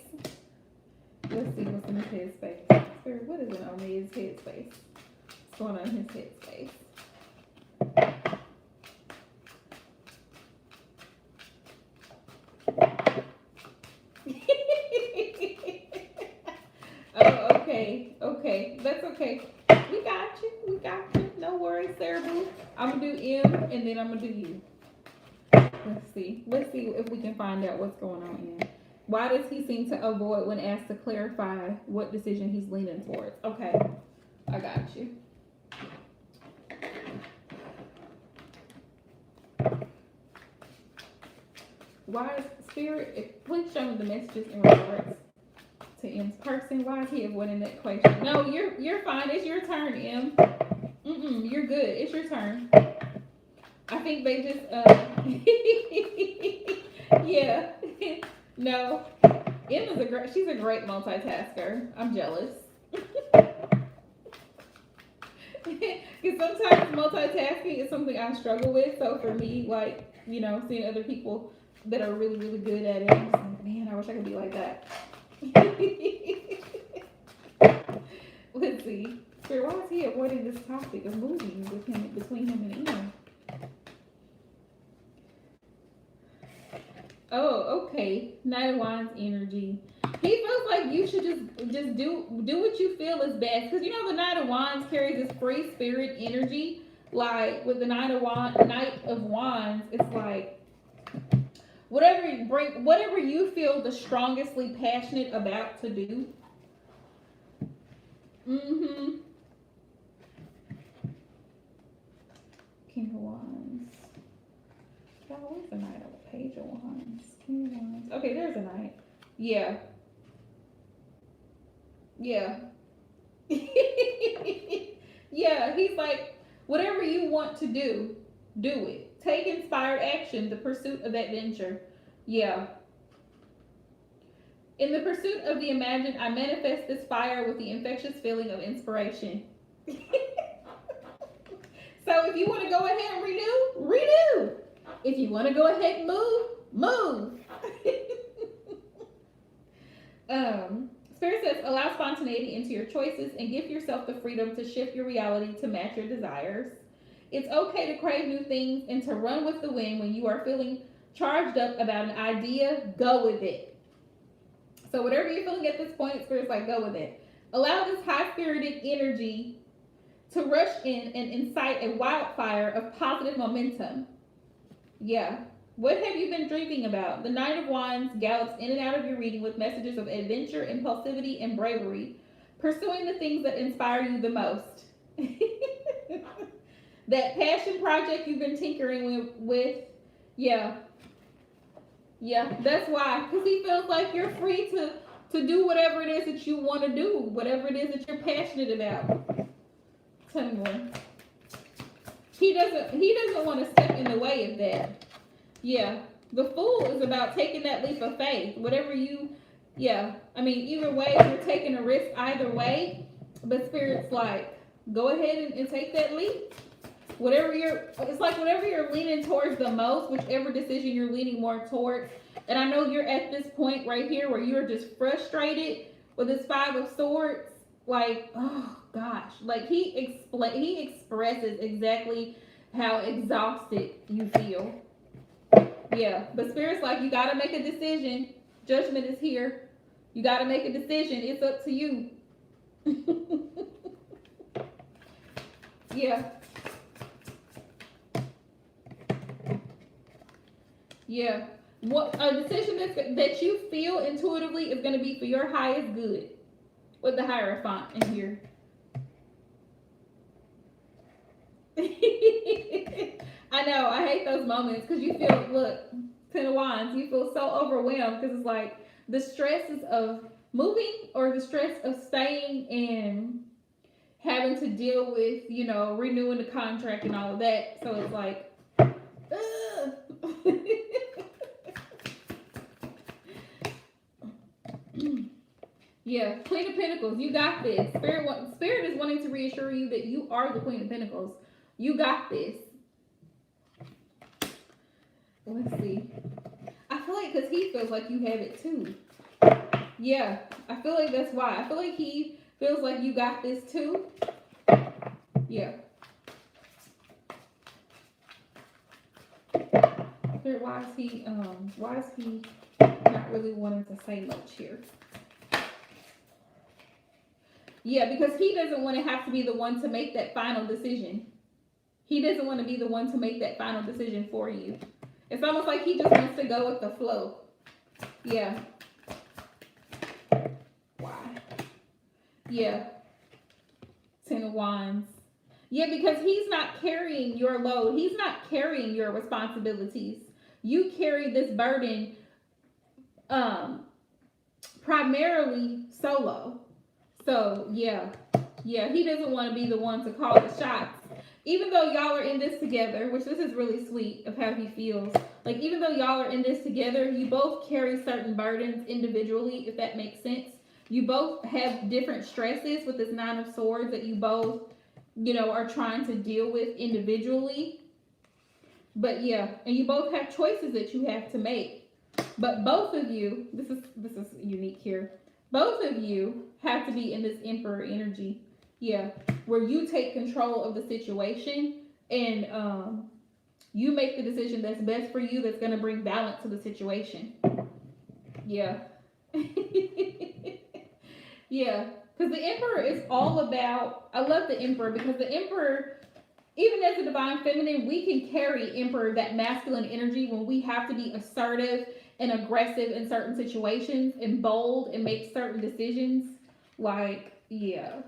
Let's see what's in his head space. What is it on his head space? What's going on in his head space? Oh, okay. Okay. That's okay. We got you. We got you. No worries, Sarah Boo. I'm gonna do M and then I'm gonna do you. Let's see. Let's see if we can find out what's going on in. Why does he seem to avoid when asked to clarify what decision he's leaning towards? Okay. I got you. Why is Spirit, please show me the messages in regards to M's person. Why is he avoiding that question? No, you're fine. It's your turn, M. You're good. It's your turn. I think they just yeah. No. M is she's a great multitasker. I'm jealous. Because sometimes multitasking is something I struggle with. So for me, like, you know, seeing other people that are really, really good at it, I'm just like, man, I wish I could be like that. Let's see. Spirit, why is he avoiding this topic of moving with him between him and Ian? Oh, okay. Knight of Wands energy. He feels like you should just do what you feel is best. Because you know the Knight of Wands carries this free spirit energy. Like with the Knight of Wands, it's like whatever you feel the strongestly passionate about to do. King of Wands. Where's the Knight of Page of Wands? King of Wands. Okay, there's a Knight. Yeah. Yeah. Yeah, he's like, whatever you want to do, do it. Take inspired action, the pursuit of adventure. Yeah. In the pursuit of the imagined, I manifest this fire with the infectious feeling of inspiration. So if you want to go ahead and renew. If you want to go ahead and move. Spirit says, allow spontaneity into your choices and give yourself the freedom to shift your reality to match your desires. It's okay to crave new things and to run with the wind when you are feeling charged up about an idea. Go with it. So whatever you're feeling at this point, Spirit's like, go with it. Allow this high-spirited energy to rush in and incite a wildfire of positive momentum. Yeah. What have you been dreaming about? The Knight of Wands gallops in and out of your reading with messages of adventure, impulsivity, and bravery, pursuing the things that inspire you the most. That passion project you've been tinkering with, yeah, yeah, that's why. Because he feels like you're free to do whatever it is that you want to do, whatever it is that you're passionate about. Tell me more. He doesn't want to step in the way of that. Yeah. The Fool is about taking that leap of faith. Whatever you, yeah. I mean, either way, you're taking a risk either way. But Spirit's like, go ahead and take that leap. It's like whatever you're leaning towards the most, whichever decision you're leaning more towards. And I know you're at this point right here where you're just frustrated with this Five of Swords. Like, oh gosh, like he expresses exactly how exhausted you feel. Yeah, but Spirit's like, you gotta make a decision. Judgment is here. You gotta make a decision. It's up to you. Yeah. Yeah. What a decision that you feel intuitively is going to be for your highest good. With the Hierophant in here. I know. I hate those moments because you feel, look, Ten of Wands, you feel so overwhelmed because it's like the stresses of moving or the stress of staying and having to deal with, renewing the contract and all of that. So it's like, yeah, Queen of Pentacles, you got this. Spirit is wanting to reassure you that you are the Queen of Pentacles. You got this. Let's see. I feel like because he feels like you have it too. Yeah, I feel like that's why. I feel like he feels like you got this too. Yeah. Why is he not really wanting to say much here? Yeah, because he doesn't want to have to be the one to make that final decision. He doesn't want to be the one to make that final decision for you. It's almost like he just wants to go with the flow. Yeah. Why? Yeah. Ten of Wands. Yeah, because he's not carrying your load. He's not carrying your responsibilities. You carry this burden primarily solo. So, yeah, he doesn't want to be the one to call the shots. Even though y'all are in this together, which this is really sweet of how he feels. Like, even though y'all are in this together, you both carry certain burdens individually, if that makes sense. You both have different stresses with this Nine of Swords that you both, are trying to deal with individually. But yeah, and you both have choices that you have to make. But both of you, this is unique here. Both of you have to be in this Emperor energy. Yeah, where you take control of the situation and you make the decision that's best for you, that's going to bring balance to the situation. Yeah. Yeah, because the Emperor is all about, I love the Emperor because the Emperor, even as a divine feminine, we can carry Emperor, that masculine energy, when we have to be assertive and aggressive in certain situations and bold and make certain decisions. Like, yeah.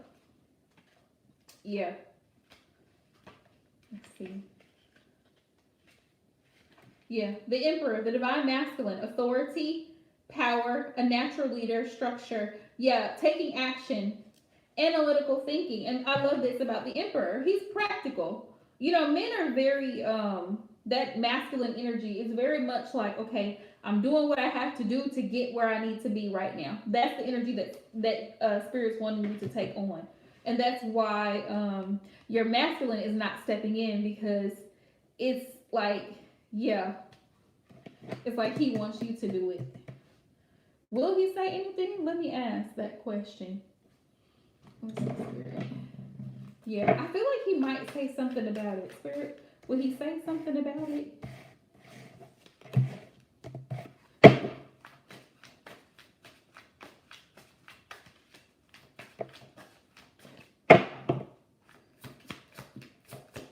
Let's see. Yeah, the Emperor, the divine masculine, authority, power, a natural leader, structure. Yeah, taking action, analytical thinking. And I love this about the Emperor. He's practical. Men are very, that masculine energy is very much like, okay, I'm doing what I have to do to get where I need to be right now. That's the energy that Spirit's wanting you to take on. And that's why your masculine is not stepping in, because it's like, yeah, it's like he wants you to do it. Will he say anything? Let me ask that question. Yeah, I feel like he might say something about it. Spirit, will he say something about it?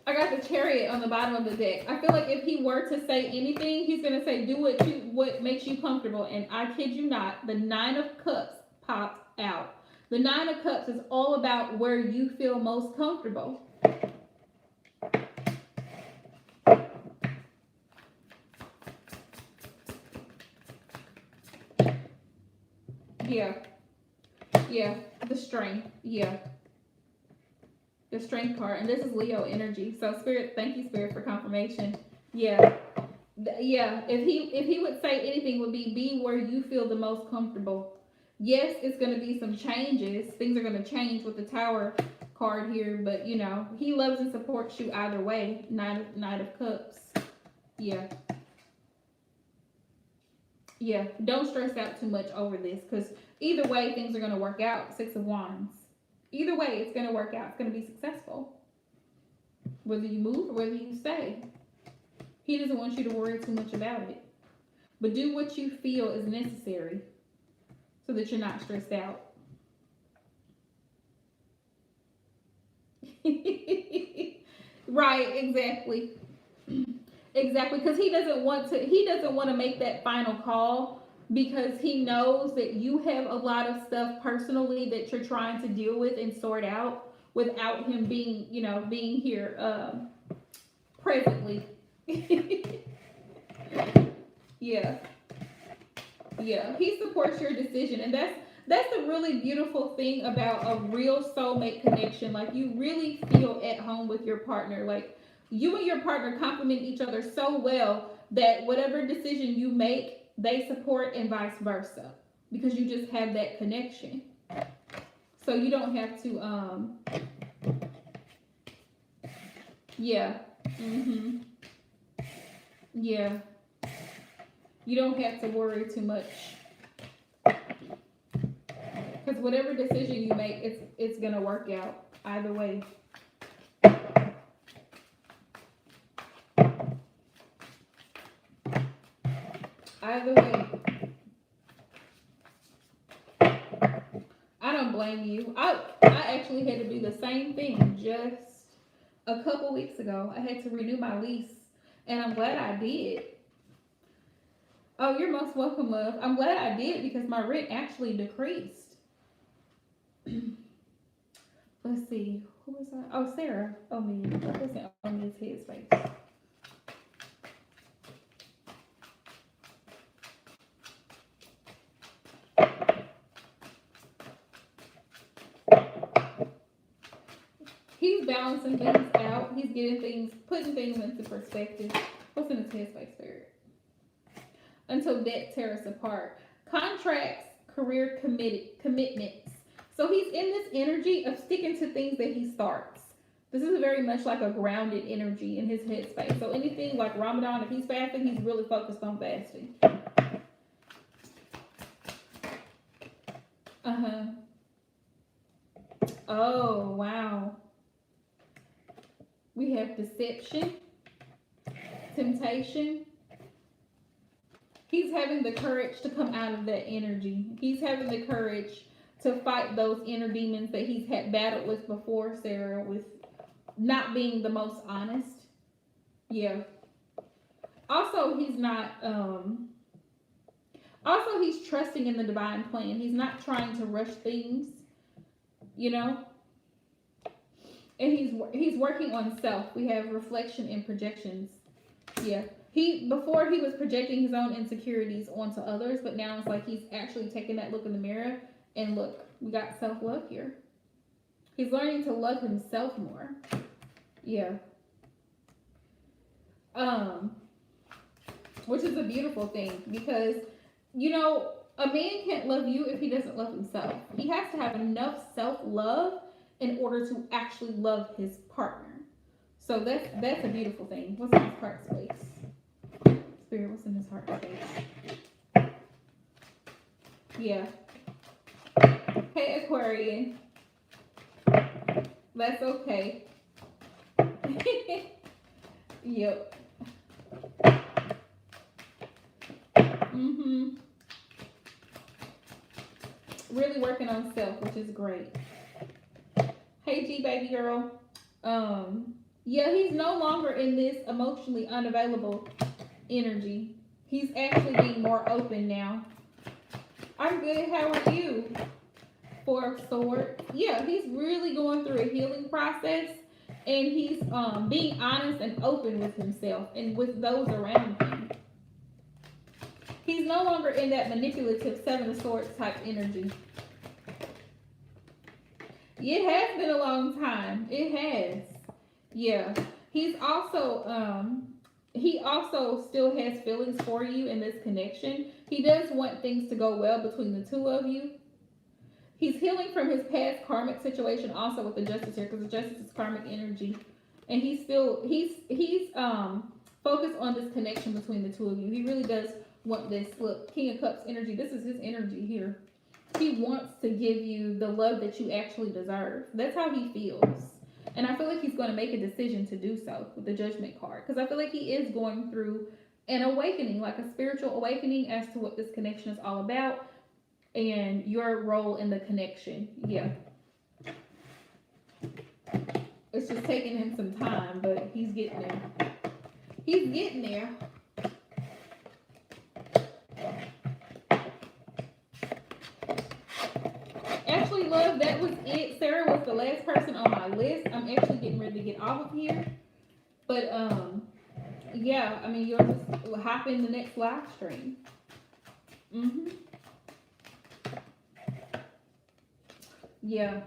I got the Chariot on the bottom of the deck. I feel like if he were to say anything, he's gonna say, "Do what makes you comfortable." And I kid you not, the Nine of Cups popped out. The Nine of Cups is all about where you feel most comfortable. Yeah. Yeah. The Strength. Yeah. The Strength card. And this is Leo energy. So Spirit, thank you, Spirit, for confirmation. Yeah. Yeah. If he would say anything, it would be where you feel the most comfortable. Yes, it's going to be some changes. Things are going to change with the Tower card here, but you know, he loves and supports you either way. Knight of Cups. Yeah. Yeah, don't stress out too much over this, because either way things are going to work out. Six of Wands. Either way it's going to work out. It's going to be successful. Whether you move or whether you stay. He doesn't want you to worry too much about it. But do what you feel is necessary so that you're not stressed out. Right, exactly. Exactly, because he doesn't want to make that final call, because he knows that you have a lot of stuff personally that you're trying to deal with and sort out without him being, being here presently. Yeah. Yeah, he supports your decision, and that's a really beautiful thing about a real soulmate connection. Like, you really feel at home with your partner. Like, you and your partner complement each other so well that whatever decision you make, they support, and vice versa, because you just have that connection. So you don't have to yeah. Mhm. Yeah. You don't have to worry too much. Because whatever decision you make, it's gonna work out either way. Either way. I don't blame you. I actually had to do the same thing just a couple weeks ago. I had to renew my lease, and I'm glad I did. Oh, you're most welcome, love. I'm glad I did, because my rent actually decreased. Let's see. Who was that? Oh, Sarah. Oh, me. What was it on his headspace? He's balancing things out. He's getting things, putting things into perspective. What's in his headspace, Spirit? Until death tear us apart. Contracts, career commitments. So he's in this energy of sticking to things that he starts. This is very much like a grounded energy in his headspace. So anything like Ramadan, if he's fasting, he's really focused on fasting. Uh-huh. Oh, wow. We have deception, temptation. He's having the courage to come out of that energy. He's having the courage to fight those inner demons that he's had battled with before, Sarah, with not being the most honest. Yeah. Also, he's not also he's trusting in the divine plan. He's not trying to rush things, you know? And he's working on self. We have reflection and projections. Yeah. Before he was projecting his own insecurities onto others, but now it's like he's actually taking that look in the mirror, and look, we got self-love here. He's learning to love himself more. Yeah. Which is a beautiful thing, because a man can't love you if he doesn't love himself. He has to have enough self-love in order to actually love his partner. So that's a beautiful thing. What's in his heart space? Spirit, what's in his heart space? Yeah. Hey, Aquarian. That's okay. Yep. Really working on self, which is great. Hey, G baby girl. Yeah, he's no longer in this emotionally unavailable energy. He's actually being more open now. I'm good. How are you? Four of Swords. Yeah, he's really going through a healing process, and he's being honest and open with himself and with those around him. He's no longer in that manipulative Seven of Swords type energy. It has been a long time. It has. Yeah. He's also he also still has feelings for you in this connection. He does want things to go well between the two of you. He's healing from his past karmic situation also with the Justice here, because the Justice is karmic energy. And he's focused on this connection between the two of you. He really does want this. Look, King of Cups energy. This is his energy here. He wants to give you the love that you actually deserve. That's how he feels. And I feel like he's going to make a decision to do so with the Judgment card. Because I feel like he is going through an awakening, like a spiritual awakening as to what this connection is all about and your role in the connection. Yeah. It's just taking him some time, but he's getting there. He's getting there. Actually, love, that was it. Sarah was the last person on my list. I'm actually getting ready to get off of here. But yeah, I mean, you'll just hop in the next live stream. Yeah.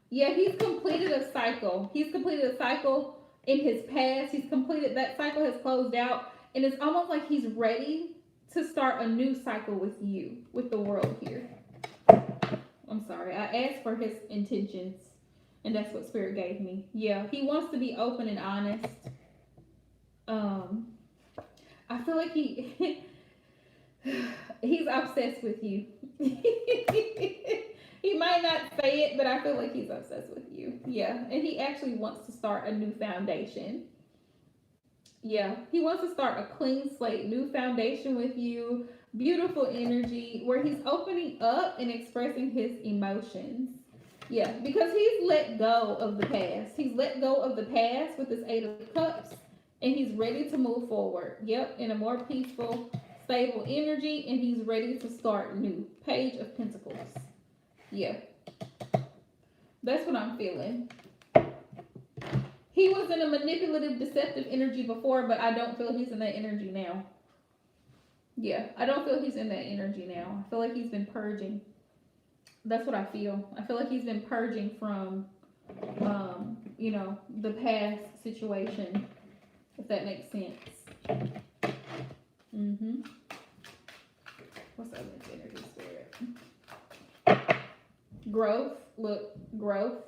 Yeah, he's completed a cycle. He's completed a cycle in his past. He's completed that cycle, has closed out, and it's almost like he's ready to start a new cycle with you, with the world here. I'm sorry. I asked for his intentions, and that's what Spirit gave me. Yeah, he wants to be open and honest. I feel like he's obsessed with you. He might not say it, but I feel like he's obsessed with you. Yeah, and he actually wants to start a new foundation. Yeah, he wants to start a clean slate, new foundation with you. Beautiful energy where he's opening up and expressing his emotions. Yeah, because he's let go of the past. He's let go of the past with this Eight of Cups, and he's ready to move forward. Yep, in a more peaceful, stable energy, and he's ready to start new. Page of Pentacles. Yeah, that's what I'm feeling. He was in a manipulative, deceptive energy before, but I don't feel he's in that energy now. Yeah, I don't feel he's in that energy now. I feel like he's been purging. That's what I feel. I feel like he's been purging from, the past situation, if that makes sense. What's up with energy, Spirit? Growth. Look, growth.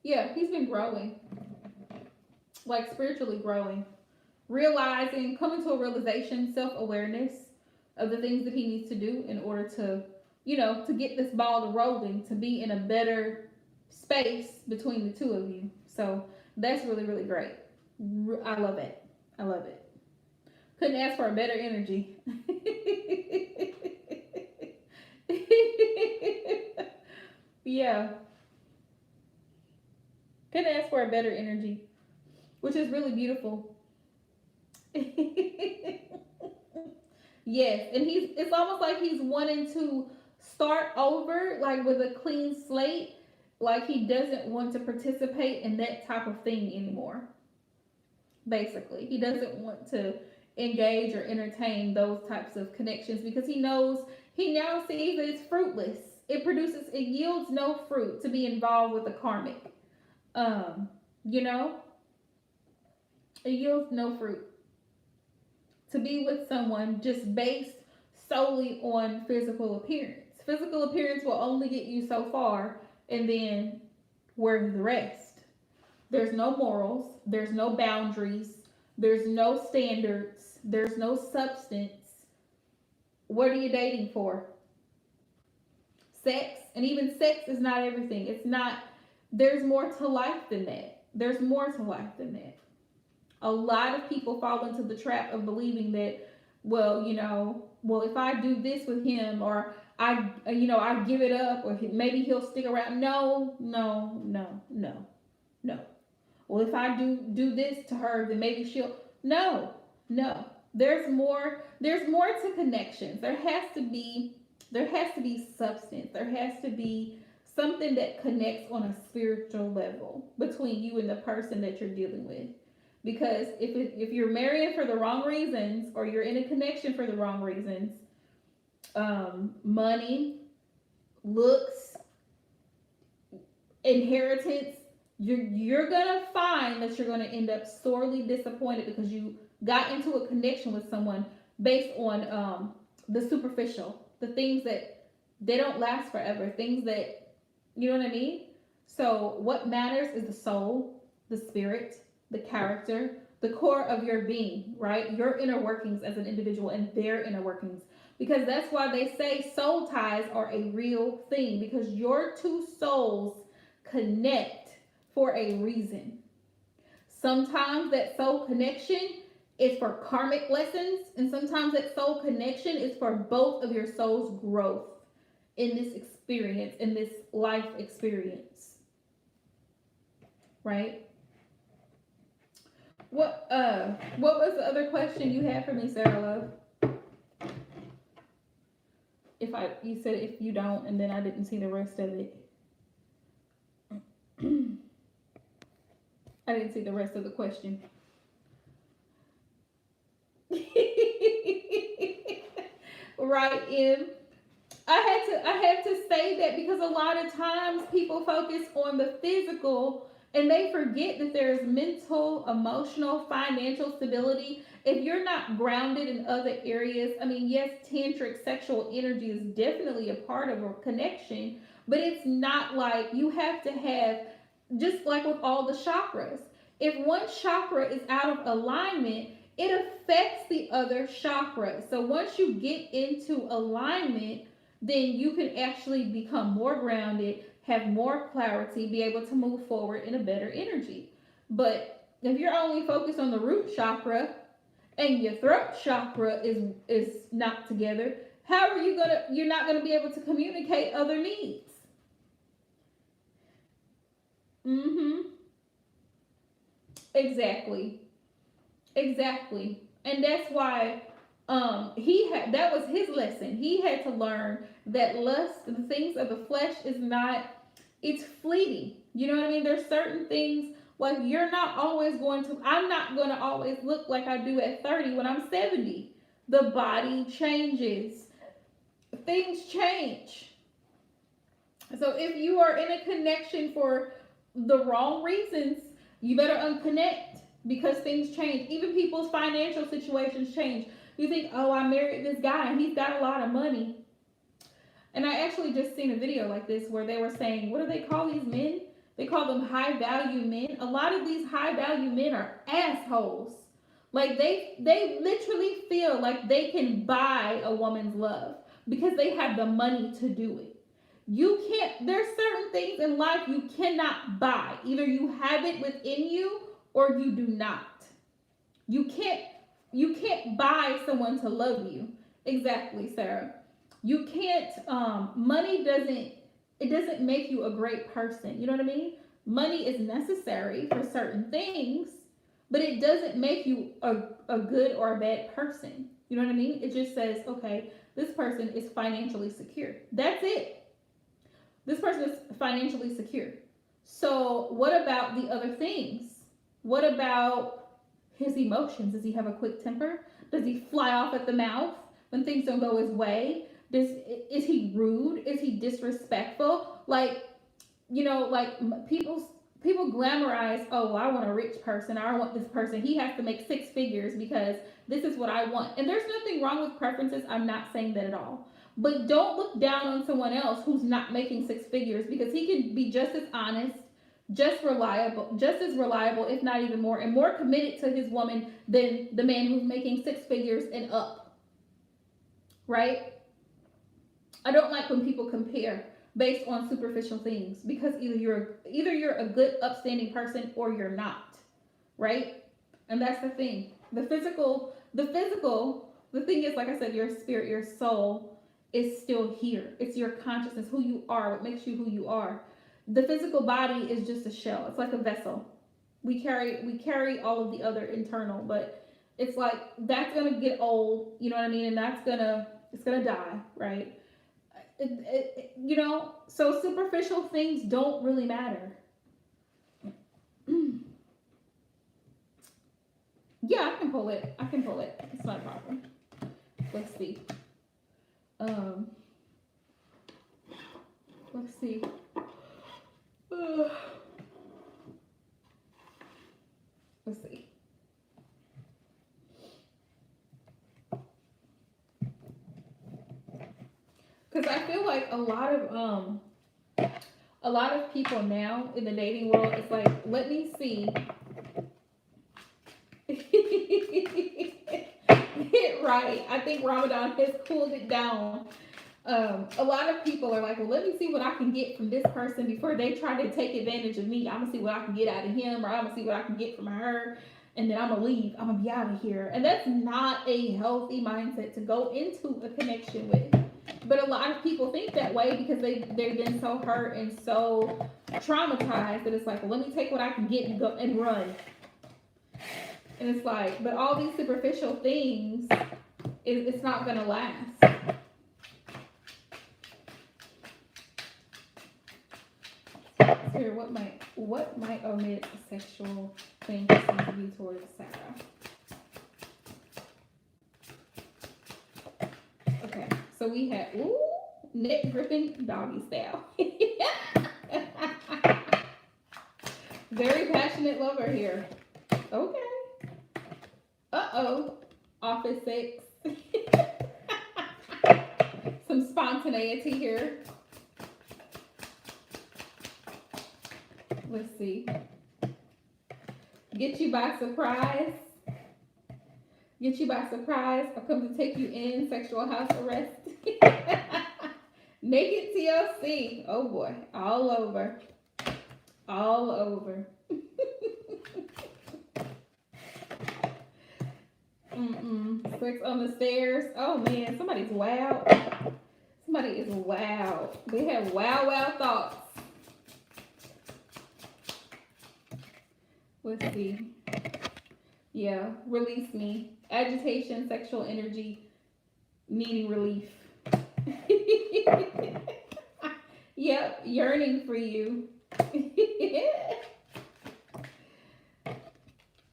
Yeah, he's been growing. Like spiritually growing. Realizing, coming to a realization, self-awareness of the things that he needs to do in order to, to get this ball to rolling, to be in a better space between the two of you. So that's really, really great. I love it. I love it. Couldn't ask for a better energy. Yeah. Couldn't ask for a better energy, which is really beautiful. Yes, and it's almost like he's wanting to start over, like with a clean slate. Like he doesn't want to participate in that type of thing anymore. Basically, he doesn't want to engage or entertain those types of connections because he now sees that it's fruitless. It yields no fruit to be involved with a karmic. You know, it yields no fruit to be with someone just based solely on physical appearance. Physical appearance will only get you so far, and then where's the rest? There's no morals, there's no boundaries, there's no standards, there's no substance. What are you dating for? Sex, and even sex is not everything. It's not, there's more to life than that. There's more to life than that. A lot of people fall into the trap of believing that, well, if I do this with him, or I give it up, or maybe he'll stick around. No. well, if I do this to her, then maybe she'll. No, no. There's more to connections. There has to be substance. There has to be something that connects on a spiritual level between you and the person that you're dealing with. Because if you're marrying for the wrong reasons, or you're in a connection for the wrong reasons, money, looks, inheritance, you're gonna find that you're gonna end up sorely disappointed because you got into a connection with someone based on the superficial, the things that they don't last forever, things that, you know what I mean. So what matters is the soul, the spirit, the character, the core of your being, right? Your inner workings as an individual and their inner workings. Because that's why they say soul ties are a real thing, because your two souls connect for a reason. Sometimes that soul connection is for karmic lessons, and sometimes that soul connection is for both of your soul's growth in this experience, in this life experience. Right? What was the other question you had for me, Sarah Love? You said if you don't, and then I didn't see the rest of it. I didn't see the rest of the question. Right, Em. I have to say that because a lot of times people focus on the physical and they forget that there's mental, emotional, financial stability. If you're not grounded in other areas, I mean, yes, tantric sexual energy is definitely a part of a connection, but it's not like you have to have, just like with all the chakras. If one chakra is out of alignment, it affects the other chakras. So once you get into alignment, then you can actually become more grounded, have more clarity, be able to move forward in a better energy. But if you're only focused on the root chakra and your throat chakra is not together, how are you're not gonna be able to communicate other needs? Mm-hmm. Exactly. Exactly. And that's why that was his lesson. He had to learn that lust, the things of the flesh, is not, it's fleeting. You know what I mean? There's certain things, like, I'm not going to always look like I do at 30 when I'm 70. The body changes. Things change. So if you are in a connection for the wrong reasons, you better unconnect, because things change. Even people's financial situations change. You think, oh, I married this guy and he's got a lot of money. And I actually just seen a video like this where they were saying, what do they call these men? They call them high value men. A lot of these high value men are assholes. Like they literally feel like they can buy a woman's love because they have the money to do it. You can't, there's certain things in life you cannot buy. Either you have it within you or you do not. You can't buy someone to love you. Exactly, Sarah. You can't money doesn't make you a great person. You know what I mean? Money is necessary for certain things, but it doesn't make you a good or a bad person. You know what I mean? It just says, okay, this person is financially secure. That's it. This person is financially secure. So what about the other things? What about his emotions? Does he have a quick temper? Does he fly off at the mouth when things don't go his way? Is he rude? Is he disrespectful? Like, like people glamorize, oh, well, I want a rich person. I want this person. He has to make six figures because this is what I want. And there's nothing wrong with preferences. I'm not saying that at all. But don't look down on someone else who's not making six figures, because he can be just as honest, just as reliable, if not even more, and more committed to his woman than the man who's making six figures and up. Right? I don't like when people compare based on superficial things, because either you're a good upstanding person or you're not. Right? And that's the thing. The thing is, like I said, your spirit, your soul is still here. It's your consciousness, who you are, what makes you who you are. The physical body is just a shell. It's like a vessel. We carry all of the other internal, but it's like that's gonna get old, you know what I mean, and it's gonna die, right? So superficial things don't really matter. Yeah, I can pull it. I can pull it. It's not a problem. Let's see. Um, let's see. Let's see. Because I feel like a lot of people now in the dating world, it's like, let me see. Right. I think Ramadan has cooled it down. A lot of people are like, well, let me see what I can get from this person before they try to take advantage of me. I'm gonna see what I can get out of him, or I'm gonna see what I can get from her, and then I'm gonna leave. I'm gonna be out of here. And that's not a healthy mindset to go into a connection with. But a lot of people think that way because they've been so hurt and so traumatized that it's like, well, let me take what I can get and go and run. And it's like, but all these superficial things, it's not gonna last. Here, what might omit a sexual thing seems to be towards Sarah? Okay, so we had neck gripping doggy style. Very passionate lover here. Okay. Uh-oh. Office sex. Some spontaneity here. Let's see. Get you by surprise. Get you by surprise. I'll come to take you in. Sexual house arrest. Naked TLC. Oh boy. All over. All over. Sex on the stairs. Oh man, somebody's wild. Somebody is wild. They have wild thoughts. Let's see. Yeah, release me. Agitation, sexual energy, needing relief. Yep, yearning for you.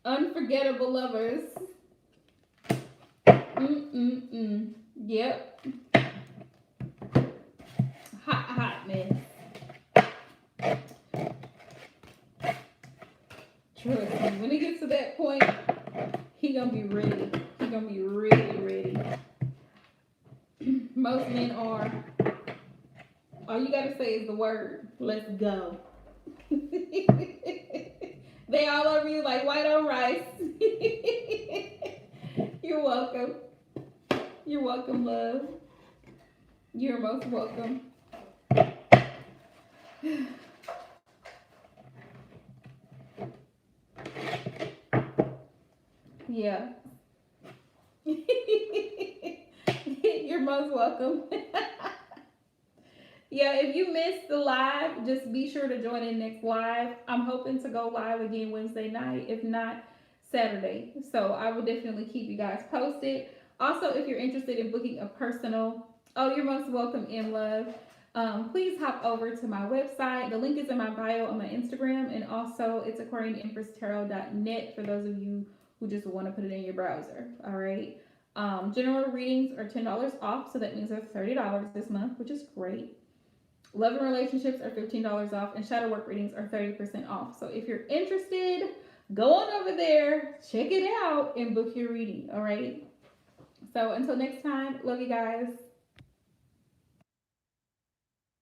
Unforgettable lovers. Yep. Hotness. Trust me, when it gets to that point, he gonna be ready. He gonna be really ready. Most men are. All you gotta say is the word. Let's go. They all over you like white on rice. You're welcome. You're welcome, love. You're most welcome. Yeah. You're most welcome. Yeah, if you missed the live, just be sure to join in next live. I'm hoping to go live again Wednesday night, if not Saturday. So I will definitely keep you guys posted. Also, if you're interested in booking a personal, you're most welcome, in love. Please hop over to my website. The link is in my bio on my Instagram, and also it's aquarianempresstarot.net for those of you who just want to put it in your browser. All right. General readings are $10 off, so that means they're $30 this month, which is great. Love and relationships are $15 off, and shadow work readings are 30% off. So if you're interested, go on over there, check it out, and book your reading. All right. So until next time, love you guys.